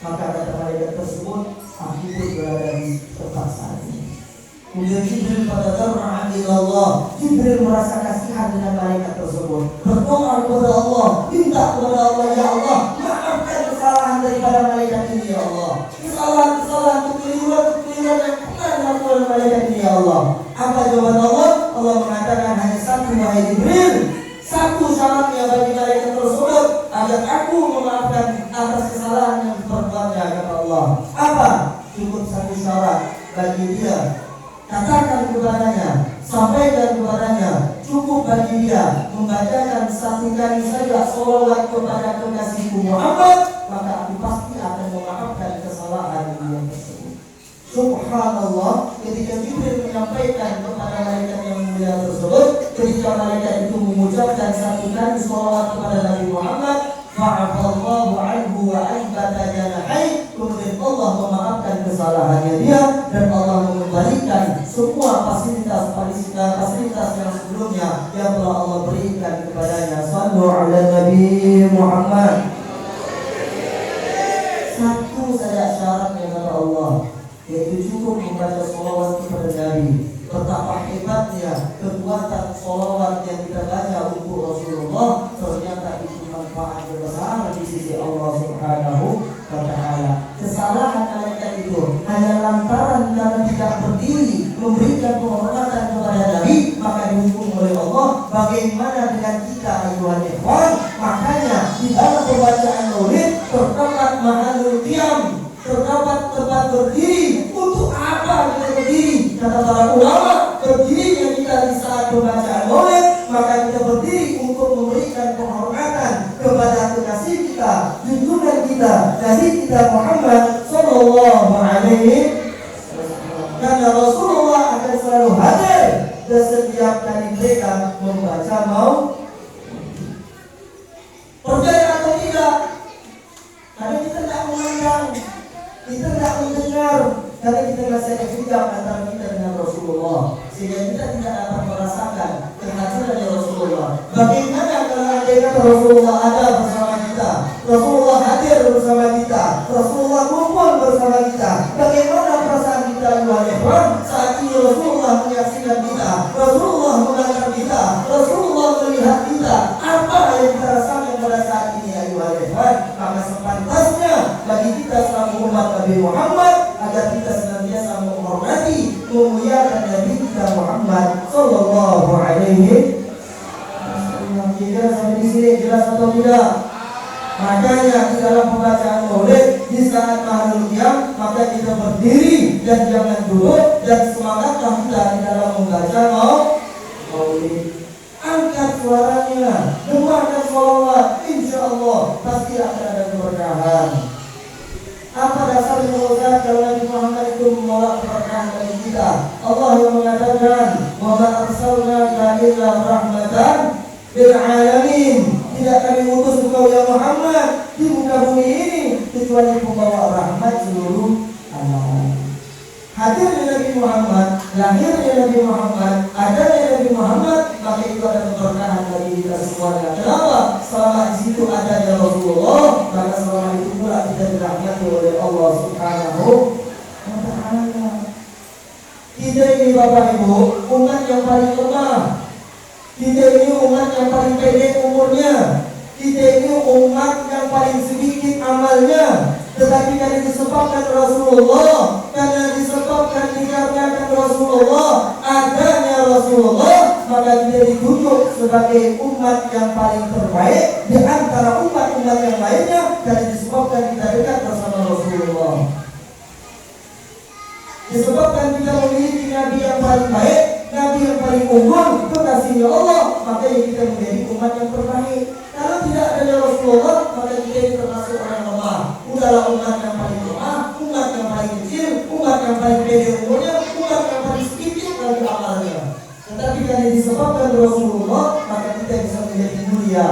Maka kata malaikat tersebut, aku pun berada di tempat saat ini. Kemudian Jibril pada darra'an ilallah, Jibril merasa kasihan dengan malaikat tersebut, berdoa kepada Allah, minta kepada Allah, ya Allah, maafkan kesalahan daripada malaikat ini ya Allah, kesalahan, kekeliruan yang pernah dilakukan oleh malaikat ini ya Allah. Apa jawaban Allah? Allah mengatakan hanya satu wahai Jibril, satu syaratnya bagi malaikat tersebut agar aku memaafkan atas kesalahan yang diperbuatnya, kata Allah. Apa? Cukup satu syarat bagi dia. Katakan kepadanya, sampaikan kepadanya, cukup bagi dia membacakan satu kali saja sholawat kepada kekasihku Muhammad, maka aku pasti akan memaafkan kesalahan dia tersebut. Subhanallah, ketika Jibril menyampaikan kepada malaikat yang mulia tersebut, ketika malaikat itu mengucapkan satu kali sholawat kepada Nabi Muhammad, fa'afallahu anhu wa anbata janahai, kemudian Allah memaafkan kesalahannya dia, dan Allah mengembalikan semua fasilitas yang sebelumnya yang telah Allah berikan kepadanya. Sallu ala Nabi Muhammad. Satu saja syaratnya kata Allah, yaitu cukup membaca sholawat kepada Nabi. Betapa hebatnya kekuatan sholawat yang kita baca untuk Rasulullah, ternyata itu manfaat besar di sisi Allah Subhanahu wa Ta'ala. Kesalahan mereka itu hanya lantaran karena tidak berdiri memberikan penghormatan kepada Nabi, maka dihukum oleh Allah. Bagaimana dengan kita ayuhan ikhwan? Makanya di dalam pembacaan maulid terdapat ma'anul qiyam, terdapat tempat berdiri. Untuk apa kita berdiri? Kata para ulama, berdirinya kita di saat pembacaan maulid, maka kita berdiri untuk memberikan penghormatan kepada kekasih kita, junjungan kita, Nabi kita Muhammad Sallallahu Alaihi Wasallam. Karena Rasulullah akan selalu hadir dan setiap kali mereka membaca percaya atau tidak, karena kita tidak memandang, kita tidak mendengar, karena kita masih ada hijab antara kita dengan Rasulullah, sehingga kita tidak dapat merasakan kehadiran Rasulullah. Bagaimana kalau andai kata Rasulullah ada bersama kita, Rasulullah hadir bersama kita, Rasulullah kumpul bersama kita, bagaimana perasaan kita saat ini? Rasulullah menyaksikan kita, Rasulullah mendengar kita, Rasulullah melihat kita. Apa yang kita rasakan pada saat ini? Maka sepantasnya bagi kita selalu umat Nabi Muhammad agar kita senantiasa menghormati, memuliakan Nabi kita Muhammad Sallallahu Alaihi Wasallam. Kira sampai di sini jelas atau tidak? Makanya di dalam pembacaan maulid di saat mahlul qiyam, maka kita berdiri dan jangan duduk, dan semangatlah kita di dalam membaca maulid. Angkat suaranya, dengarkan sholawat, insya Allah pasti akan ada keberkahan. Apa dasarnya Ustaz kalau Nabi Muhammad itu menolak keberkahan dari kita? Allah yang mengatakan, wa ma arsalnaka illa rahmatan lil alamin. Tidak kami utus engkau ya Muhammad di muka bumi ini kecuali pembawa rahmat seluruh alam. Hadirnya Nabi Muhammad, lahirnya Nabi Muhammad, adanya Nabi Muhammad, maka itu ada keberkahan bagi kita semuanya. Kenapa? Selama di situ adanya Rasulullah, maka selama itu pula kita dirahmati oleh Allah Subhanahu wa Ta'ala. Kita ini Bapak Ibu, umat yang paling lemah. Kita ini umat yang paling pendek umurnya. Kita ini umat yang paling sedikit amalnya. Tetapi karena disebabkan Rasulullah, karena disebabkan dikarenakan Rasulullah, adanya Rasulullah, maka kita ditunjuk sebagai umat yang paling terbaik di antara umat-umat yang lainnya, karena disebabkan kita dekat bersama Rasulullah. Disebabkan kita memiliki Nabi yang paling baik, Nabi yang paling unggul, kekasihnya Allah, maka kita menjadi umat yang terbaik. Kalau tidak adanya Rasulullah, maka kita termasuk orang lemah. Udahlah umat yang paling lemah, umat yang paling kecil, umat yang paling pede umurnya, umat yang paling sedikit dari amalnya. Tetapi karena disebabkan Rasulullah, maka kita bisa menjadi mulia.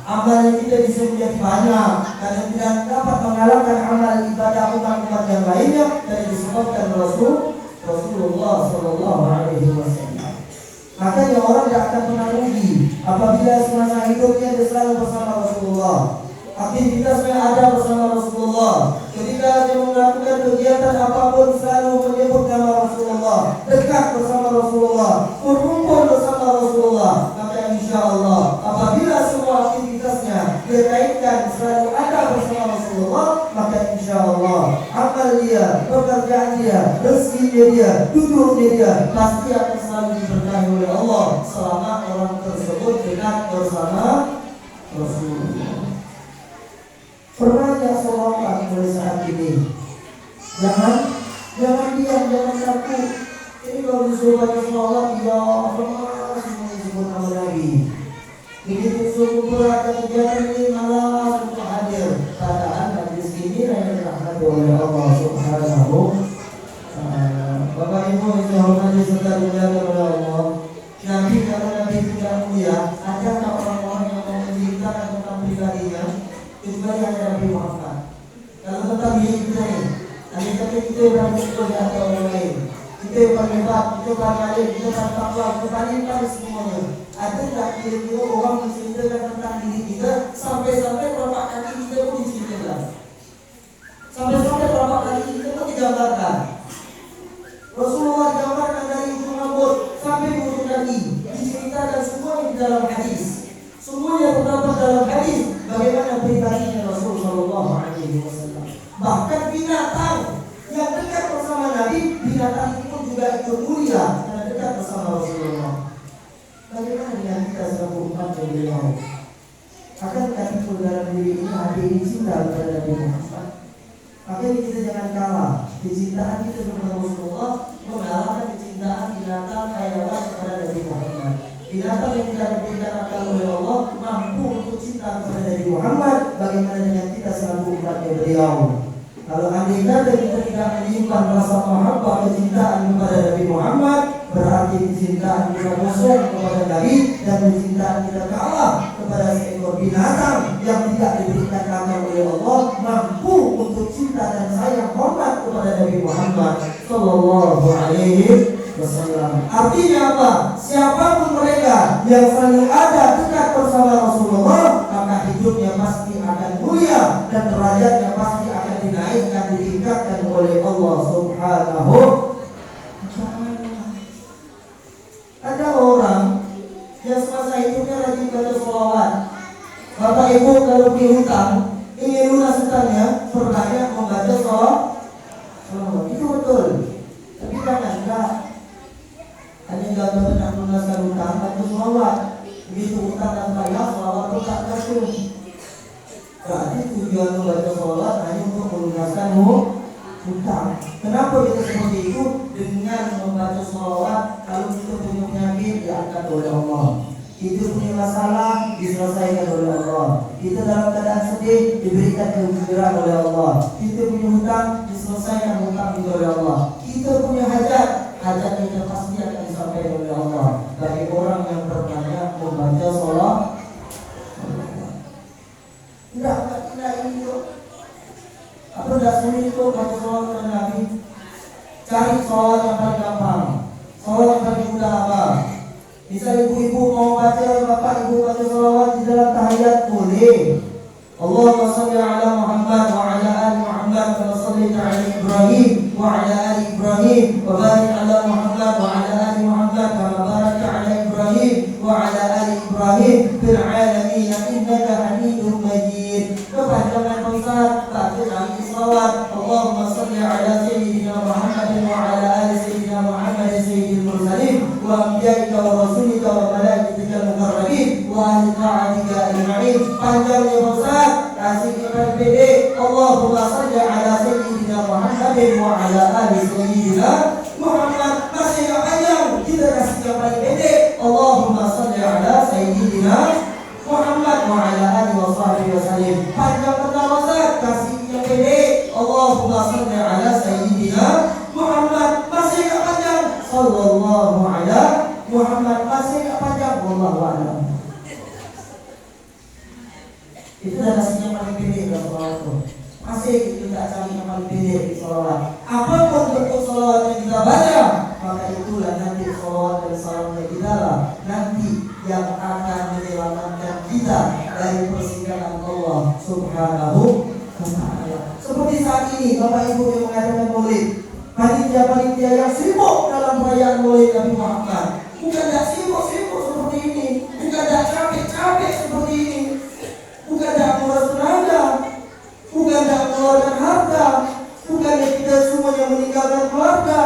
Amal kita bisa menjadi banyak, karena tidak dapat mengalahkan amal ibadah umat-umat yang lainnya, karena disebabkan Rasulullah Sallallahu Alaihi Wasallam. Makanya orang tidak akan pernah rugi apabila semasa hidupnya dia selalu bersama Rasulullah, aktivitasnya ada bersama Rasulullah. Ketika dia melakukan kegiatan apapun selalu menyebut nama Rasulullah, dekat bersama Rasulullah, berkumpul bersama Rasulullah. Maka insya Allah apabila semua aktivitasnya dia kaitkan selalu ada bersama Rasulullah, maka insya Allah amal dia, pekerjaan dia, rezekinya dia, duduknya dia pasti akan selalu diberkahi oleh Allah selama orang tersebut dekat bersama Rasulullah. Perbanyak sholawat mulai saat ini. Jangan diam, jangan takut. Ini kalau disuruh baca sholawat, ya Allah, semua disebut nama Nabi. Begitu suruh berat kegiatan ini malah untuk hadir. Padahal majlis ini hanya dirahmati oleh Allah Subhanahu wa Ta'ala. Bapak Ibu yang dihormati serta dimuliakan oleh Allah. Nabi kalau Nabi tidak mulia, adakah orang-orang yang mau menceritakan tentang pribadinya? Kecuali hanya Nabi Muhammad. Kalau tentang diri kita ini, nanti kita berani itu di atas orang lain. Kita yang paling hebat, kita paling alim, kita paling takwa, kita paling semuanya. Ada tak kira-kira orang menceritakan tentang diri kita sampai-sampai berapa kali kita pun diceritakan, sampai-sampai berapa kali kita pun digambarkan. Rasulullah gambarkan dari ujung rambut sampai ujung kaki, diceritakan semuanya di dalam hadis. Semuanya terdapat dalam hadis bagaimana pribadinya Rasul Shallallahu Alaihi Wasallam. Bahkan binatang yang dekat bersama Nabi, binatang itu juga ikut mulia karena dekat bersama Rasulullah. Bagaimana dengan kita selaku umat yang beliau? Akankah timbul dalam diri ini hati ini cinta kepada Nabi Muhammad? Makanya kita jangan kalah. Kecintaan kita kepada Rasulullah mengalahkan kecintaan binatang hayawan kepada Nabi Muhammad. Binatang yang tidak diberikan akal oleh Allah mampu untuk cinta kepada Nabi Muhammad. Bagaimana dengan kita selaku umatnya beliau? Kalau andai kata kita tidak menyimpan rasa mahabbah kecintaan kepada Nabi Muhammad, berarti kecintaan kita kosong kepada Nabi dan kecintaan kita kalah kepada seekor binatang yang tidak diberikan akal oleh Allah mampu untuk cinta dan sayang hormat kepada Nabi Muhammad Sallallahu Alaihi Wasallam. Artinya apa? Siapapun mereka yang selalu ada dekat bersama Rasulullah, maka hidupnya pasti akan mulia dan derajatnya pasti akan dinaikkan, ditingkatkan oleh Allah Subhanahu wa Ta'ala. Ada orang yang semasa hidupnya rajin baca sholawat. Bapak ibu kalau punya hutang, ingin lunas hutangnya, perbanyak membaca sholawat. Itu betul. Tapi jangan enggak. Hanya enggak pernah melunaskan hutang, baca sholawat. Begitu hutang dan bayar, sholawat itu tak jatuh. Berarti tujuan membaca sholawat hanya untuk melunaskan hutang. Kenapa kita seperti itu? Dengan membaca sholawat, kalau kita punya penyakit diangkat oleh Allah. Kita punya masalah diselesaikan oleh Allah. Kita dalam keadaan sedih diberikan kegembiraan oleh Allah. Kita punya hutang diselesaikan hutang oleh Allah. Kita punya hajat kita pasti akan disampaikan oleh Allah. Bagi orang yang berbanyak membaca sholawat. Tidak ini tuh. Apa tidak sulit itu baca sholawat kepada Nabi? Cari sholawat yang paling gampang. Sholawat yang paling mudah apa? Bisa ibu-ibu mau baca, bapak ibu baca sholawat di dalam tahiyat boleh. Allahumma salli ala Muhammad wa ala ali Muhammad kama shallaita ala Ibrahim wa ala ali Ibrahim wa barik ala Muhammad wa ala ali Muhammad kama barakta ala Ibrahim wa ala ali Ibrahim fil alamin innaka Hamidum Majid. Kepanjangan Ustaz baca lagi sholawat. Allahumma salli ala sayyidina Muhammad wa ala ali sayyidina Muhammad sayyidil mursalin wa anbiya'ika wa rasulika wa malaikatika al-muqarrabin wa ahli ta'atika ajma'in. Panjangnya Ustaz, kasih kita pede. Allahumma salli ala sayyidina Muhammad wa ala ali sayyidina Muhammad. Masih enggak panjang, kita kasih yang paling pede. Allahumma salli ala sayyidina Muhammad wa ala alihi wa sahbihi wasallim. Panjang pertama Ustaz, kasih yang pede. Allahumma salli ala sayyidina Muhammad. Masih enggak panjang. Sallallahu ala Muhammad. Masih enggak panjang. Wallahu a'lam. Itu adalah yang paling pede dalam sholawat itu. Masih kita cari yang paling pede di sholawat. Apapun bentuk sholawat yang kita baca, maka itulah nanti sholawat dan salamnya kita lah nanti yang akan menyelamatkan kita dari persidangan Allah Subhanahu wa Ta'ala. Seperti saat ini Bapak Ibu yang mengadakan maulid, panitia-panitia yang sibuk dalam perayaan maulid Nabi Muhammad. Bukan tidak sibuk-sibuk seperti ini, bukan tidak capek-capek seperti ini, bukan tidak menguras tenaga, bukan tidak mengeluarkan harta, bukan kita semuanya meninggalkan keluarga,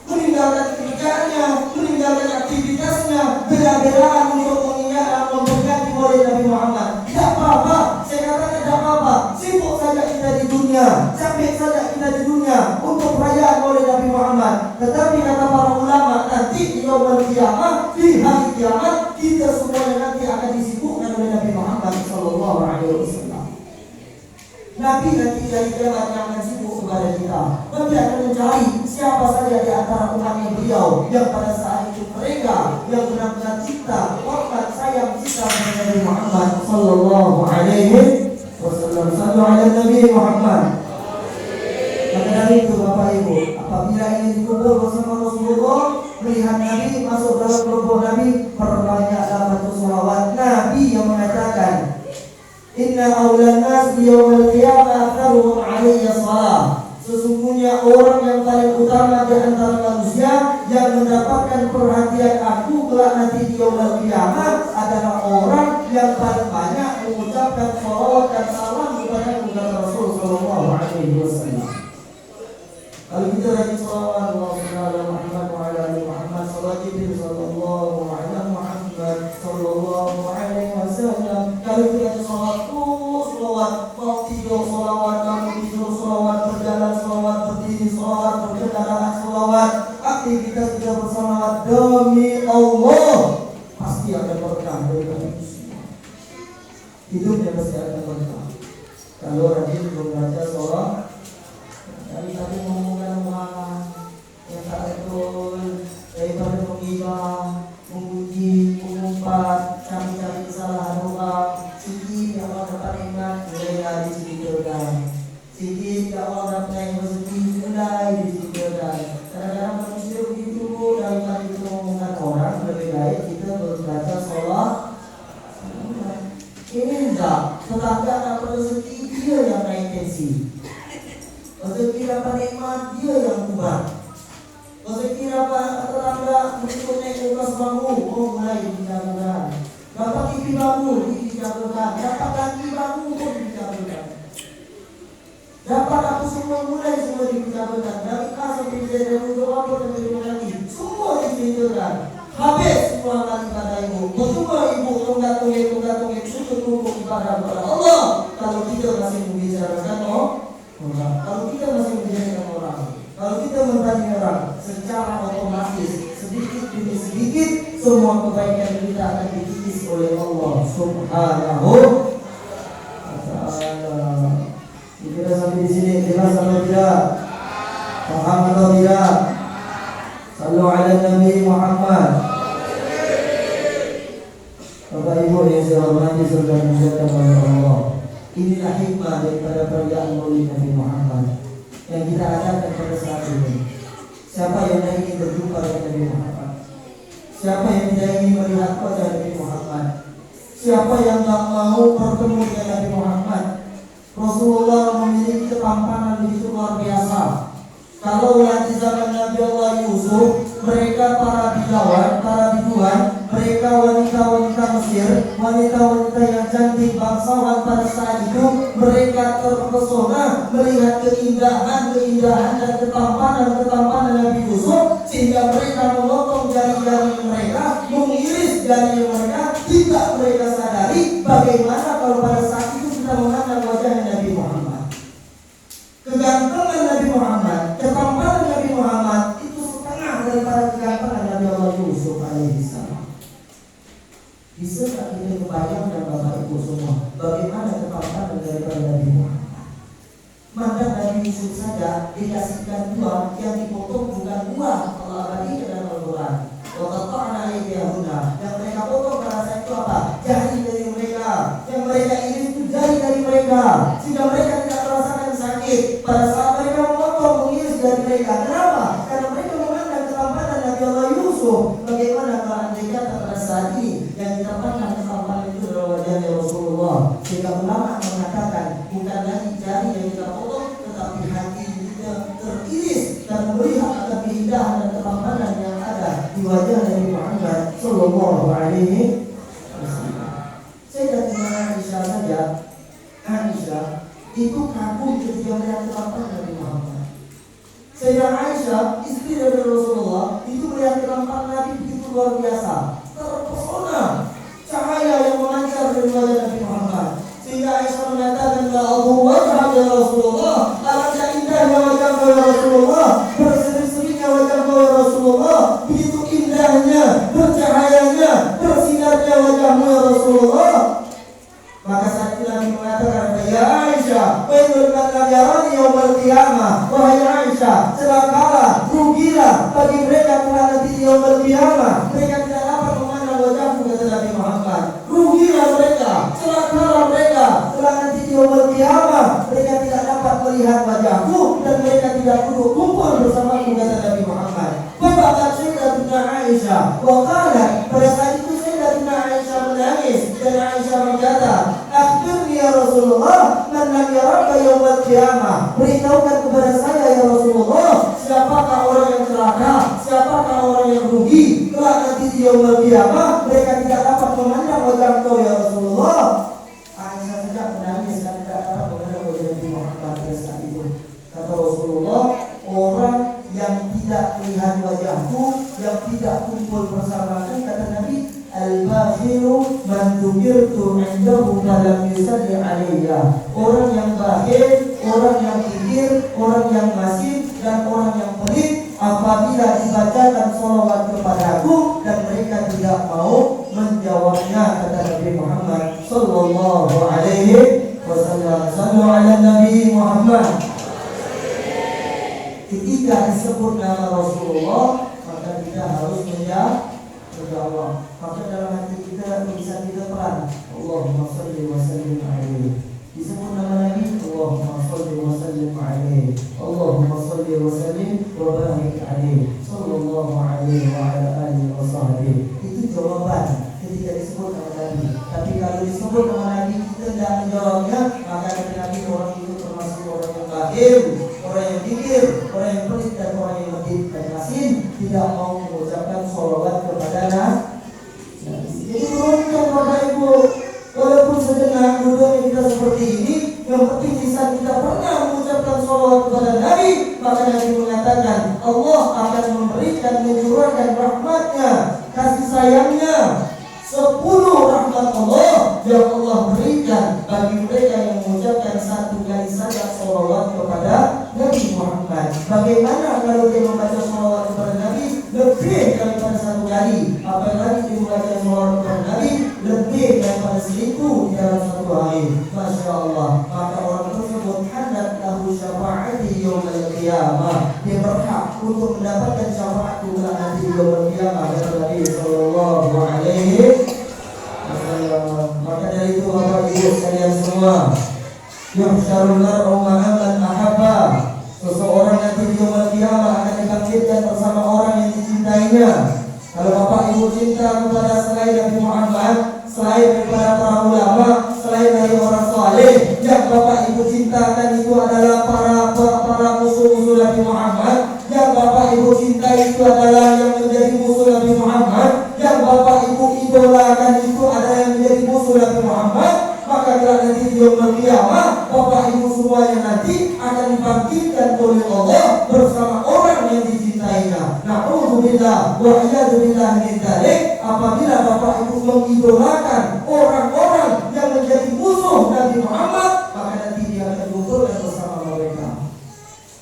meninggalkan kerjaannya, meninggalkan aktivitasnya, bela-belaan untuk mengingat memperingati maulid Nabi Muhammad. Tidak apa-apa, saya katakan tidak apa-apa. Sibuk saja kita di dunia, capek saja kita di dunia untuk perayaan maulid Nabi Muhammad. Tetapi kata para ulama, nanti di yaumul qiyamah, di hari kiamat, kita semuanya nanti akan disibukkan oleh Nabi Muhammad Sallallahu Alaihi Wasallam. Nabi nanti dari kiamat yang akan sibuk kepada kita. Nanti akan mencari siapa saja di antara umatnya beliau yang pada saat itu mereka yang benar-benar cinta, hormat, sayang, cinta kepada Nabi Muhammad Sallallahu Alaihi Wasallam. Sallu ala Nabi Muhammad. Maka dari itu Bapak Ibu, apabila ingin dikumpul bersama Rasulullah, melihat Nabi masuk dalam kelompok Nabi, perbanyaklah baca sholawat. Nabi yang mengatakan, Inna awlan nas biyawmal qiyamah aktsaruhum 'alayya shalah. Sesungguhnya orang yang paling utama di antara manusia yang mendapatkan perhatian aku kelak nanti di yaumul qiyamah adalah orang yang paling banyak mengucapkan shalawat dan salam kepada Rasul sallallahu alaihi wasallam. Kalau kita lagi shalawat Allahumma Muhammad wa ala ali Muhammad sallallahu ala Muhammad sallallahu alaihi wasallam. Kalau kita shalawat shalawat, mau tidur shalawat, mau tidur shalawat, berjalan shalawat, berdiri shalawat, berkendaraan shalawat, aktivitas kita bersalawat, demi Allah pasti akan berkah dari kami semua. Hidupnya pasti akan berkah kalau rajin membaca shalawat. Dari tadi ngomongkan orang yang tak betul, daripada menghibah, memuji, mengumpat, cari-cari kesalahan orang, sedikit yang orang dapat nikmat, mulai disikirkan. Sedikit yang orang dapat naik rezeki, mulai disikirkan. Kadang-kadang manusia begitu, daripada kita ngomongkan orang, lebih baik kita berbaca sholat. Ini enggak, tetangga dapat rezeki, dia yang naik tensi. Rezeki dapat nikmat, dia yang ubah. Rezeki dapat tetangga berikut naik atas bambu, mulai dicabutkan. Dapat TV bambu, dicabutkan. Dapat kaki bambu pun dicabutkan. Dapat aku semua mulai semua dicabutkan. Dari A sampai Z, dari doa pun sampai lagi, semua dicabutkan. Habis semua amal ibadah ibu. Betul ibu tunggu tutup ibadah kepada Allah. Kalau kita masih membicarakan orang, kalau kita masih membicarakan orang, kalau kita membanding orang, secara otomatis sedikit demi sedikit semua kebaikan kita akan dikikis oleh Allah Subhanahu wa ta'ala. Kita sampai di sini jelas atau tidak? Paham atau tidak? Sallu ala Nabi Muhammad. Bapak Ibu yang saya hormati serta dimuliakan oleh Allah. Inilah hikmah daripada perayaan Maulid Nabi Muhammad yang kita adakan pada saat ini. Siapa yang tidak ingin berjumpa dengan Nabi Muhammad? Siapa yang tidak ingin melihat wajah Nabi Muhammad? Siapa yang tak mau bertemu dengan Nabi Muhammad? Rasulullah memiliki ketampanan begitu luar biasa. Kalau di zaman Nabi Allah Yusuf, mereka para bidawan, para biduan, mereka wanita-wanita Mesir, wanita-wanita yang cantik bangsawan pada saat itu, mereka terpesona melihat keindahan dan ketampanan Nabi Yusuf, sehingga mereka memotong jari-jari mereka, mengiris jari mereka, tidak mereka sadari bagaimana kalau pada saat itu kita memandang wajah Nabi Muhammad. Kegantengan Nabi Muhammad, ketampanan Nabi Muhammad itu setengah daripada kegantengan Nabi Allah Yusuf alaihissalam. Bisa tak kita kebayang dan Bapak Ibu semua bagaimana ketampanan daripada Nabi Muhammad? Maka Nabi Yusuf saja dikasihkan buah yang dipotong bukan buah Allah abadi dalam Al-Quran. Waqatta'na aydiyahunna, yang mereka potong pada saat itu apa? Jari dari mereka, yang mereka iris itu jari dari mereka, sehingga mereka tidak merasakan sakit pada saat mereka memotong mengiris dari mereka. Kenapa? Karena mereka memandang ketampanan Nabi Allah Yusuf. Bagaimana kalau andai kata pada saat ini yang kita pandang ketampanan itu adalah wajahnya Rasulullah, sehingga ulama mengatakan bukan lagi jari yang kita potong, tetapi hati kita teriris dan melihat akan keindahan dan ketampanan yang ada di wajah Nabi Muhammad sallallahu alaihi wasallam. Sayyidatina Aisyah saja, Aisyah itu kagum ketika melihat ketampanan Nabi Muhammad. Sayyidatina Aisyah, istri dari Rasulullah, itu melihat ketampanan Nabi begitu luar biasa, terpesona cahaya yang memancar dari wajah Nabi Muhammad, sehingga Aisyah mengatakan, ya Allah wajah ya Rasulullah, alangkah indahnya wajah ya Rasulullah, berseri-serinya wajah ya Rasulullah, begitu indahnya, bercahayanya, bersinarnya wajahmu ya Rasulullah. Maka saat itu Nabi mengatakan, ya Aisyah, wailul laka yarani yaumil qiyamah. Wahai Aisyah, celakalah, rugilah bagi mereka kelak nanti di yaumil qiyamah. Mereka tidak dapat memandang wajahmu, kata Nabi Muhammad. Rugilah mereka, celakalah mereka kelak nanti di yaumil qiyamah. Mereka tidak dapat melihat wajahmu dan mereka tidak duduk kumpul bersamamu, kata Nabi Muhammad. Bapak Sayyidatina Aisyah, waqalat, pada saat itu Sayyidatina Aisyah menangis dan Aisyah berkata, akhbirni ya Rasulullah, man lam yaraka yaumil qiyamah. Beritahukan kepada saya ya Rasulullah, siapakah orang yang celaka, siapakah orang yang rugi kelak nanti di yaumil qiyamah mereka tidak dapat memandang wajah Engkau ya Rasulullah. Aisyah sejak menangis dan tidak dapat memandang wajah Nabi Muhammad pada saat itu. Kata Rasulullah, orang yang tidak melihat wajahku, yang tidak kumpul bersamaku, kata Nabi, al-bakhilu man dzukirtu 'indahu falam yusalli 'alayya. Orang yang bakhil, orang yang kikir, orang yang masif dan orang yang pelit apabila dibacakan sholawat kepadaku dan mereka tidak mau menjawabnya, kata Nabi Muhammad sallallahu alaihi wasallam. Sallu ala Nabi Muhammad. Ketika disebut nama Rasulullah, maka kita harus menjawab. Maka dalam hati kita bisa kita pelan, Allahumma shalli wa sallim alaihi. Disebut nama Nabi, Allahumma shalli wa sallim alaihi. Allahumma shalli wa sallim wa barik alaihi. Sallallahu alaihi wa ala alihi wa sahbihi. Itu jawaban ketika disebut nama Nabi. Tapi kalau disebut nama Nabi kita tidak menjawabnya, maka kata Nabi orang itu termasuk orang yang bakhil, orang yang kikir, orang yang pelit dan orang yang medit dan asin, tidak mau mengucapkan sholawat kepada Nabi. Jadi beruntung Bapak Ibu, walaupun sejenak duduknya kita seperti ini, yang penting bisa kita pernah mengucapkan sholawat kepada Nabi. Maka Nabi mengatakan Allah akan memberikan, mencurahkan rahmatnya, kasih sayangnya, 10 rahmat Allah yang Allah berikan bagi mereka yang mengucapkan 1 kali saja sholawat kepada Nabi Muhammad. Bagaimana kalau dia membaca sholawat kepada Nabi lebih daripada 1 kali? Apalagi dia membaca sholawat kepada Nabi lebih daripada 1000 di dalam 1 hari. Masya Allah. Maka orang tersebut hanat lahu syafa'ati yaumil qiyamah. Dia berhak untuk mendapatkan syafaat Tuhan nanti di yaumil qiyamah. Kata Nabi sallallahu alaihi wasallam. Maka dari itu Bapak Ibu sekalian semua, yuhsyarul mar'u ma'a man ahabba. Seseorang nanti di yaumil qiyamah akan dibangkitkan bersama orang yang dicintainya. Kalau Bapak Ibu cinta kepada selain Nabi Muhammad, selain daripada para ulama, selain dari orang saleh, yang Bapak Ibu cintakan itu adalah para musuh-musuh Nabi Muhammad, yang Bapak Ibu cinta itu adalah yang menjadi musuh Nabi Muhammad, yang Bapak Ibu idolakan itu adalah yang menjadi musuh Nabi Muhammad, maka kalau nanti di yaumil qiyamah Bapak Ibu semuanya nanti akan dibangkitkan oleh Allah bersama orang yang dicintainya. Na'udzubillah wa a'udzubillah min dzalik. Apabila Bapak Ibu mengidolakan orang-orang yang menjadi musuh Nabi Muhammad, maka nanti dia akan kumpulkan bersama mereka.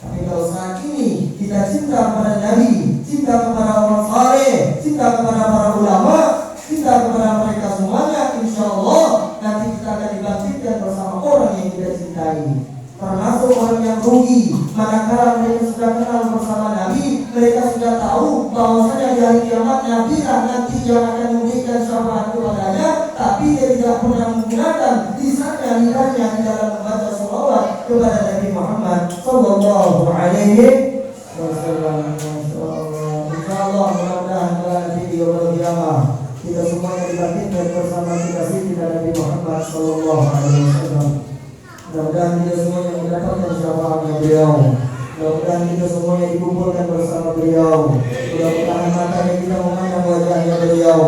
Tapi kalau saat ini kita cinta kepada Nabi, cinta kepada orang saleh, cinta kepada para ulama, cinta kepada mereka semuanya, insya Allah nanti kita akan dibangkitkan bersama orang yang kita cintai. Termasuk orang yang rugi manakala mereka sudah kenal bersama Nabi, mereka sudah tahu bahwasanya di hari kiamat Nabi lah nanti yang akan memberikan syafaat kepadanya, tapi dia tidak pernah menggunakan lisannya, lidahnya di dalam membaca sholawat kepada Nabi Muhammad sallallahu alaihi wasallam. Insyaallah mudah-mudahan nanti di yaumil qiyamah kita semuanya dibangkitkan bersama kita sini Nabi Muhammad sallallahu alaihi wasallam. Mudah-mudahan kita semuanya mendapatkan syafaatnya beliau. Mudah-mudahan kita semuanya dikumpulkan bersama beliau. Mudah-mudahan matanya kita memandang wajahnya beliau.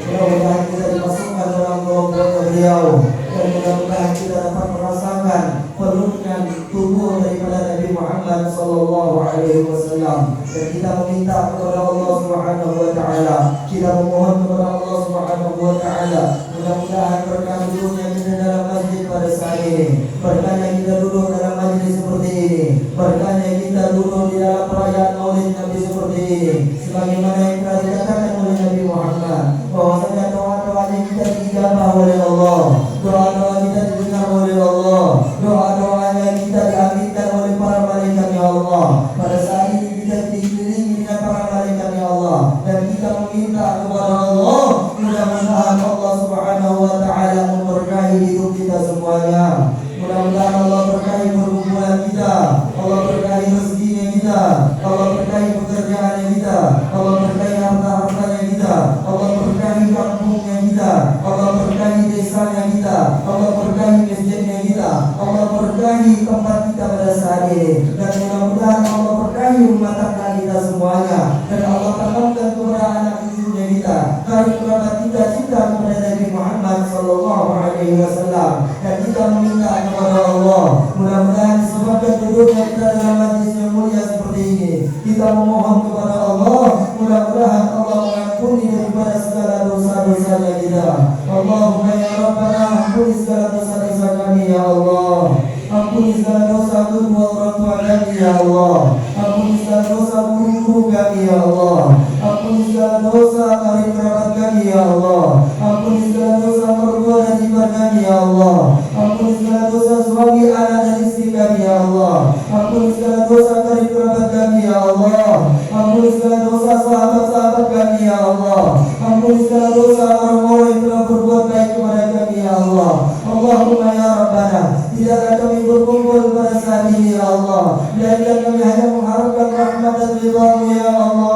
Mudah-mudahan kita dimasukkan dalam kelompoknya beliau. Dan mudah-mudahan kita dapat merasakan peluknya tubuh daripada Nabi Muhammad sallallahu alaihi wasallam. Dan kita meminta kepada Allah Subhanahu wa taala, kita memohon kepada Allah Subhanahu wa taala, mudah-mudahan berkah duduknya kita dalam masjid pada saat ini, berkahnya kita duduk dalam majlis seperti ini, berkahnya kita duduk di dalam perayaan Maulid Nabi seperti ini, sebagaimana yang telah dikatakan oleh Nabi Muhammad bahwasanya doa-doanya kita diijabah oleh Allah, doa-doa kita didengar oleh Allah, doa-doanya kita diaminkan oleh para malaikat ya Allah. Pada saat ini kita dikelilingi dengan para malaikat ya Allah, dan kita meminta kepada Allah, mudah-mudahan Allah Subhanahu wa taala memberkahi hidup kita semuanya. Mudah-mudahan Allah berkahi perkumpulan kita, Allah berkahi rezekinya kita, Allah berkahi pekerjaannya kita, Allah berkahi harta-hartanya kita, Allah berkahi kampungnya kita, Allah berkahi desanya kita, Allah berkahi masjidnya kita, Allah berkahi dosa karib kerabat kami ya Allah. Ampuni segala dosa mertua dan ipar kami ya Allah. Ampuni segala dosa suami, anak dan istri kami ya Allah. Ampuni segala dosa karib kerabat kami ya Allah. Ampuni segala dosa sahabat-sahabat kami ya Allah. Ampuni segala dosa orang-orang yang telah berbuat baik kepada kami ya Allah. Allahumma ya Rabbana, tidaklah kami berkumpul pada saat ini ya Allah, melainkan kami hanya mengharapkan rahmat dan ridha-Mu ya Allah.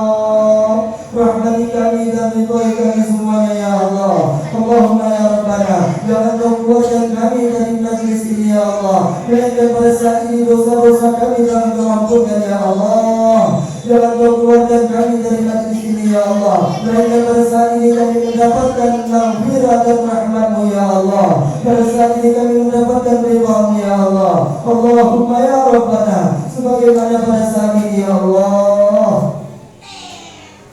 Rahmati kami dan ridha kami semuanya ya Allah. Allahumma ya Rabbana, jangan Kau keluarkan kami dari majlis ini ya Allah, melainkan pada saat ini dosa-dosa kami jangan Kau ampunkan ya Allah. Jangan Kau keluarkan kami dari majlis ini ya Allah, melainkan pada saat ini kami mendapatkan maghfirah dan rahmat-Mu ya Allah. Pada saat ini kami mendapatkan ridha-Mu ya Allah. Allahumma ya Rabbana, sebagaimana pada saat ini ya Allah,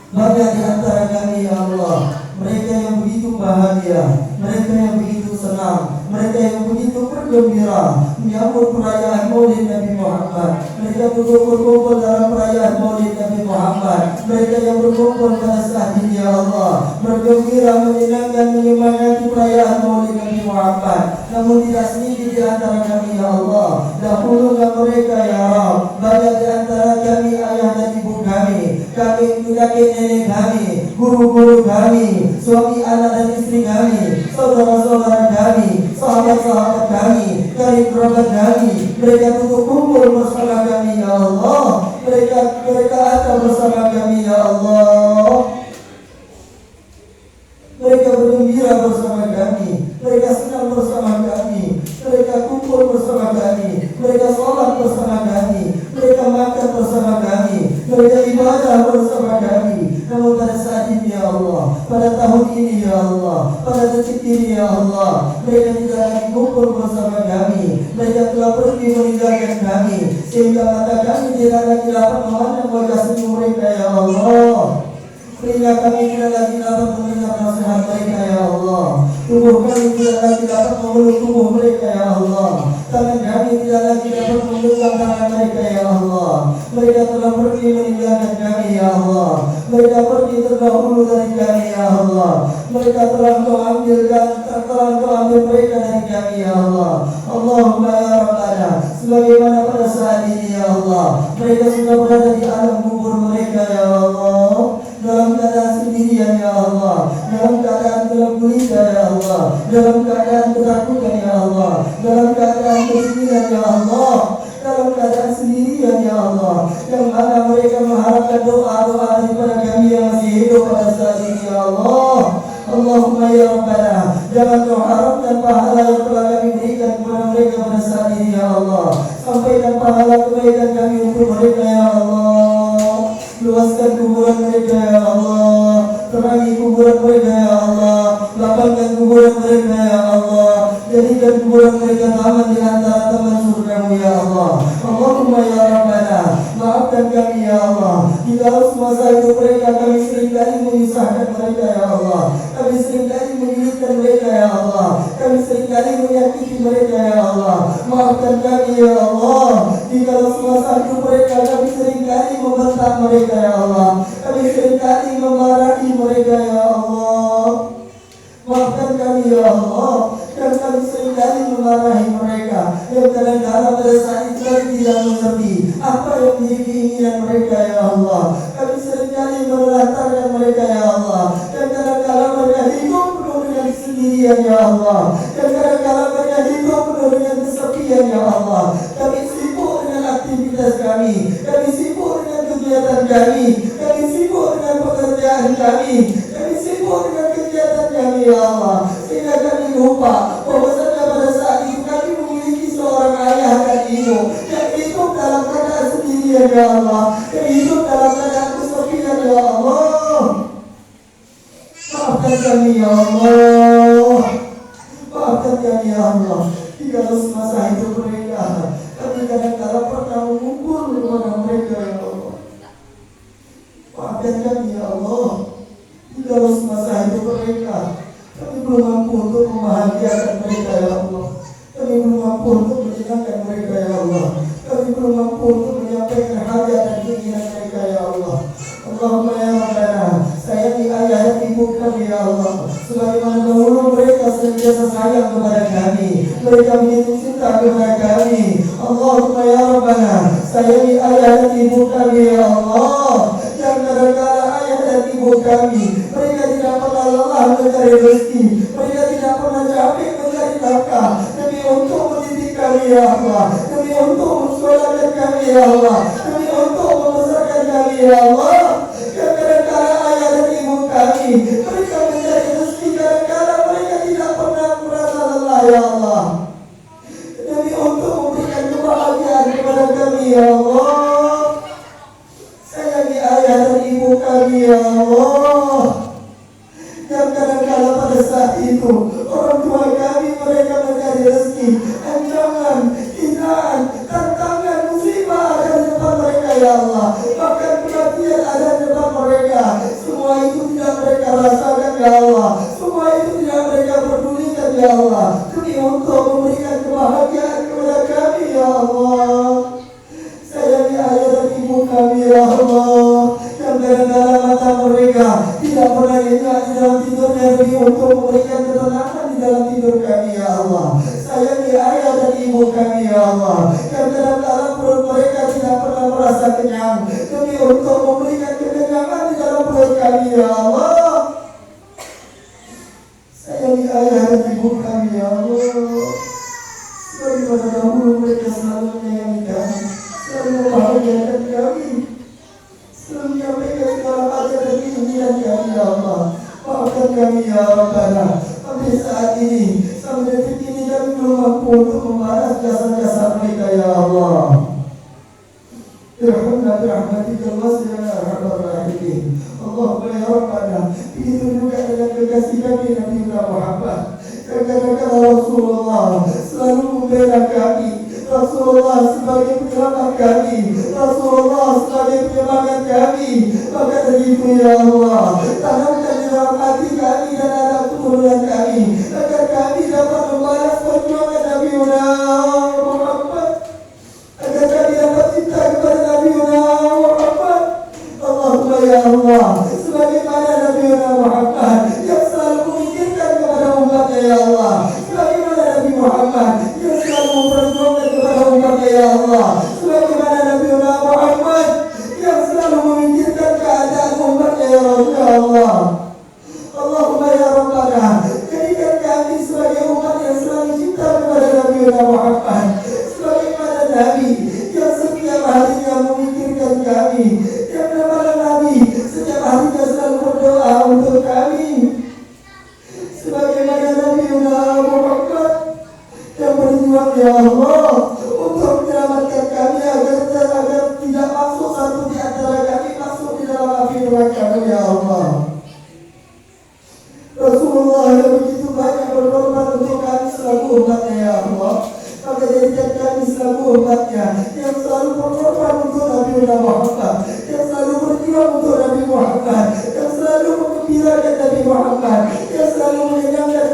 banyak di antara kami ya Allah, mereka yang begitu bahagia, mereka yang begitu senang, mereka yang begitu bergembira menyambut perayaan Maulid Nabi Muhammad. Mereka berkumpul dalam perayaan Maulid Nabi Muhammad. Mereka yang berkumpul pada saat ini ya Allah, bergembira menyenangkan menyemangati perayaan Maulid Nabi Muhammad. Namun tidak sedikit di antara kami ya Allah, dahulukan mereka ya Rabb. Banyak di antara kami ayah dan ibu kami, kakek nenek kami, guru-guru kami, suami anak dan istri kami, saudara-saudara kami, sahabat-sahabat kami, karib kerabat kami. Mereka tutup kumpul bersama kami ya Allah. Mereka ada bersama kami ya Allah. Mereka bergembira bersama kami, mereka senang bersama kami, mereka kumpul bersama kami, mereka sholat bersama kami, mereka makan bersama kami, mereka ibadah bersama kami. Namun pada saat ini ya Allah, pada tahun ini ya Allah, pada detik ini ya Allah, mereka tidak lagi kumpul bersama kami. Mereka telah pergi meninggalkan kami, sehingga mata kami tidak lagi dapat memandang wajah senyum mereka ya Allah. Sehingga kami tidak lagi dapat mendengar nasihat mereka ya Allah. Tubuh kami tidak lagi dapat memeluk tubuh mereka ya Allah. Tangan kami tidak lagi dapat memegang tangan mereka ya Allah. Mereka telah pergi meninggalkan kami ya Allah. Mereka pergi terdahulu dari kami ya Allah. Mereka telah Kau ambil mereka dari kami ya Allah. Allahumma ya Rabbana, sebagaimana pada saat ini ya Allah, mereka sudah berada di alam kubur mereka ya Allah, dalam keadaan sendirian ya Allah, dalam keadaan gelap gulita ya Allah, dalam keadaan ketakutan ya Allah, dalam keadaan kedinginan ya Allah, dalam keadaan sendirian ya Allah, yang mana mereka mengharapkan doa-doa daripada kami yang masih hidup pada saat ini ya Allah. Allahumma ya Rabbana, jangan Kau haramkan pahala yang telah kami berikan kepada mereka pada saat ini ya Allah. Sampaikan pahala kebaikan kami untuk mereka ya Allah. Luaskan kuburan mereka ya Allah, terangi kuburan mereka ya Allah, lapangkan kuburan mereka ya Allah, jadikan kuburan mereka taman di antara taman surga-Mu ya Allah. Allahumma ya Rabbana, maafkan kami ya Allah, di dalam semasa hidup mereka kami seringkali menyusahkan mereka ya Allah, kami seringkali menyulitkan mereka ya Allah, kami seringkali menyakiti mereka ya Allah. Maafkan kami ya Allah, di dalam semasa hidup mereka kami seringkali membentak mereka ya Allah, kami seringkali memarahi mereka ya Allah. Maafkan kami ya Allah, dan kami seringkali memarahi mereka yang kadang-kadang pada saat itu kami tidak mengerti apa yang menjadi keinginan mereka ya Allah. Kami seringkali menelantarkan mereka ya Allah, dan kadang-kadang mereka hidup penuh dengan kesendirian ya Allah, dan kadang-kadang mereka hidup penuh dengan kesepian ya Allah. Kami sibuk dengan aktivitas kami sibuk dengan kegiatan kami sibuk dengan pekerjaan kami sibuk dengan kegiatan kami ya Allah, sehingga kami lupa bahwasanya pada saat itu kami memiliki seorang ayah dan ibu yang hidup dalam keadaan sendirian ya Allah, yang hidup dalam keadaan kesepian ya Allah. Maafkan kami ya Allah, maafkan kami ya Allah. Jika semasa hidup mereka kami kadang-kadang pernah mengumpul kepada mereka ya Allah. Maafkan kami ya Allah, di dalam semasa hidup mereka kami belum mampu untuk membahagiakan mereka ya Allah, kami belum mampu untuk menyenangkan mereka ya Allah, kami belum mampu untuk menyampaikan hajat dan keinginan mereka ya Allah. Allahumma ya Rabbana, sayangi kami ya Allah. Sebagaimana dahulu mereka senantiasa sayang kepada kami, mereka begitu cinta kepada kami. Allahumma ya Rabbana, sayangi ayah dan ibu kami ya Allah. Yang kadang-kala ayah dan ibu kami, mereka tidak pernah lelah mencari rezeki, mereka tidak pernah capek mencari nafkah demi untuk mendidik kami ya Allah, demi untuk mensekolahkan kami ya Allah, demi untuk membesarkan kami ya Allah. Yang kadang-kala ayah dan ibu kami, mereka mencari rezeki, kadang-kala mereka tidak pernah merasa lelah ya Allah, demi untuk memberikan kebahagiaan kepada kami ya Allah. Sayangi ayah dan ibu kami ya Allah. Yang kadang-kala pada saat itu orang tua kami mereka mencari rezeki, ancaman, hinaan, tantangan, musibah ada di depan mereka ya Allah, bahkan kematian ada di depan mereka. Semua itu tidak mereka rasakan ya Allah, semua itu tidak mereka pedulikan ya Allah, demi untuk memberikan kebahagiaan kepada kami ya Allah. Sayangi ayah dan ibu kami ya Allah. Yang kadang-kala mata mereka tidak pernah nyenyak di dalam tidurnya demi untuk memberikan ketenangan di dalam tidur kami ya Allah. Sayangi ayah dan ibu kami ya Allah. Yang kadang-kala perut mereka tidak pernah merasa kenyang demi untuk memberikan kekenyangan di dalam perut kami ya Allah. Sayangi ayah dan ibu kami ya Allah. Sebagaimana dahulu mereka selalu menyayangi kami, selalu membahagiakan kami, selalu menyampaikan segala hajat dan keinginan kami ya Allah. Maafkan kami ya Rabbana. Sampai saat ini, sampai detik ini kami belum mampu untuk membalas jasa-jasa mereka ya Allah. Irhamna birahmatikal wasi'ah ya arhamar rahimin. Allahumma ya Rabbana, begitu juga dengan kekasih kami Nabi Muhammad. Kadang-kadang Rasulullah selalu membela kami, Rasulullah sebagai penyelamat kami, Rasulullah sebagai penyemangat kami. Maka dari itu ya Allah, tanamkan di dalam hati kami dan anak keturunan kami, agar kami dapat membalas perjuangan Nabi Muhammad, agar kami dapat cinta kepada Nabi Muhammad. Allahumma ya Allah, sebagaimana Nabi Muhammad yang selalu memikirkan kepada umatnya ya Allah, sebagaimana Nabi Muhammad yang selalu memperjuangkan kepada umatnya ya Allah, sebagaimana Nabi Muhammad yang selalu memikirkan keadaan umatnya ya Allah. Allahumma ya Rabbana, jadikan kami sebagai umat yang selalu cinta kepada Nabi Muhammad, sebagaimana Nabi yang setiap harinya memikirkan kami, yang namanya Nabi setiap harinya selalu berdoa untuk kami, sebagaimana Nabi Muhammad yang berjuang ya Allah untuk menyelamatkan kami agar tidak masuk satu di antara kami masuk di dalam api neraka ya Allah. Rasulullah yang begitu banyak berkorban untuk kami selaku umatnya ya Allah, maka jadikan kami selaku umatnya yang selalu berkorban untuk Nabi Muhammad, yang selalu berjuang untuk Nabi Muhammad, yang selalu menggembirakan Nabi Muhammad, yang selalu menyenangkan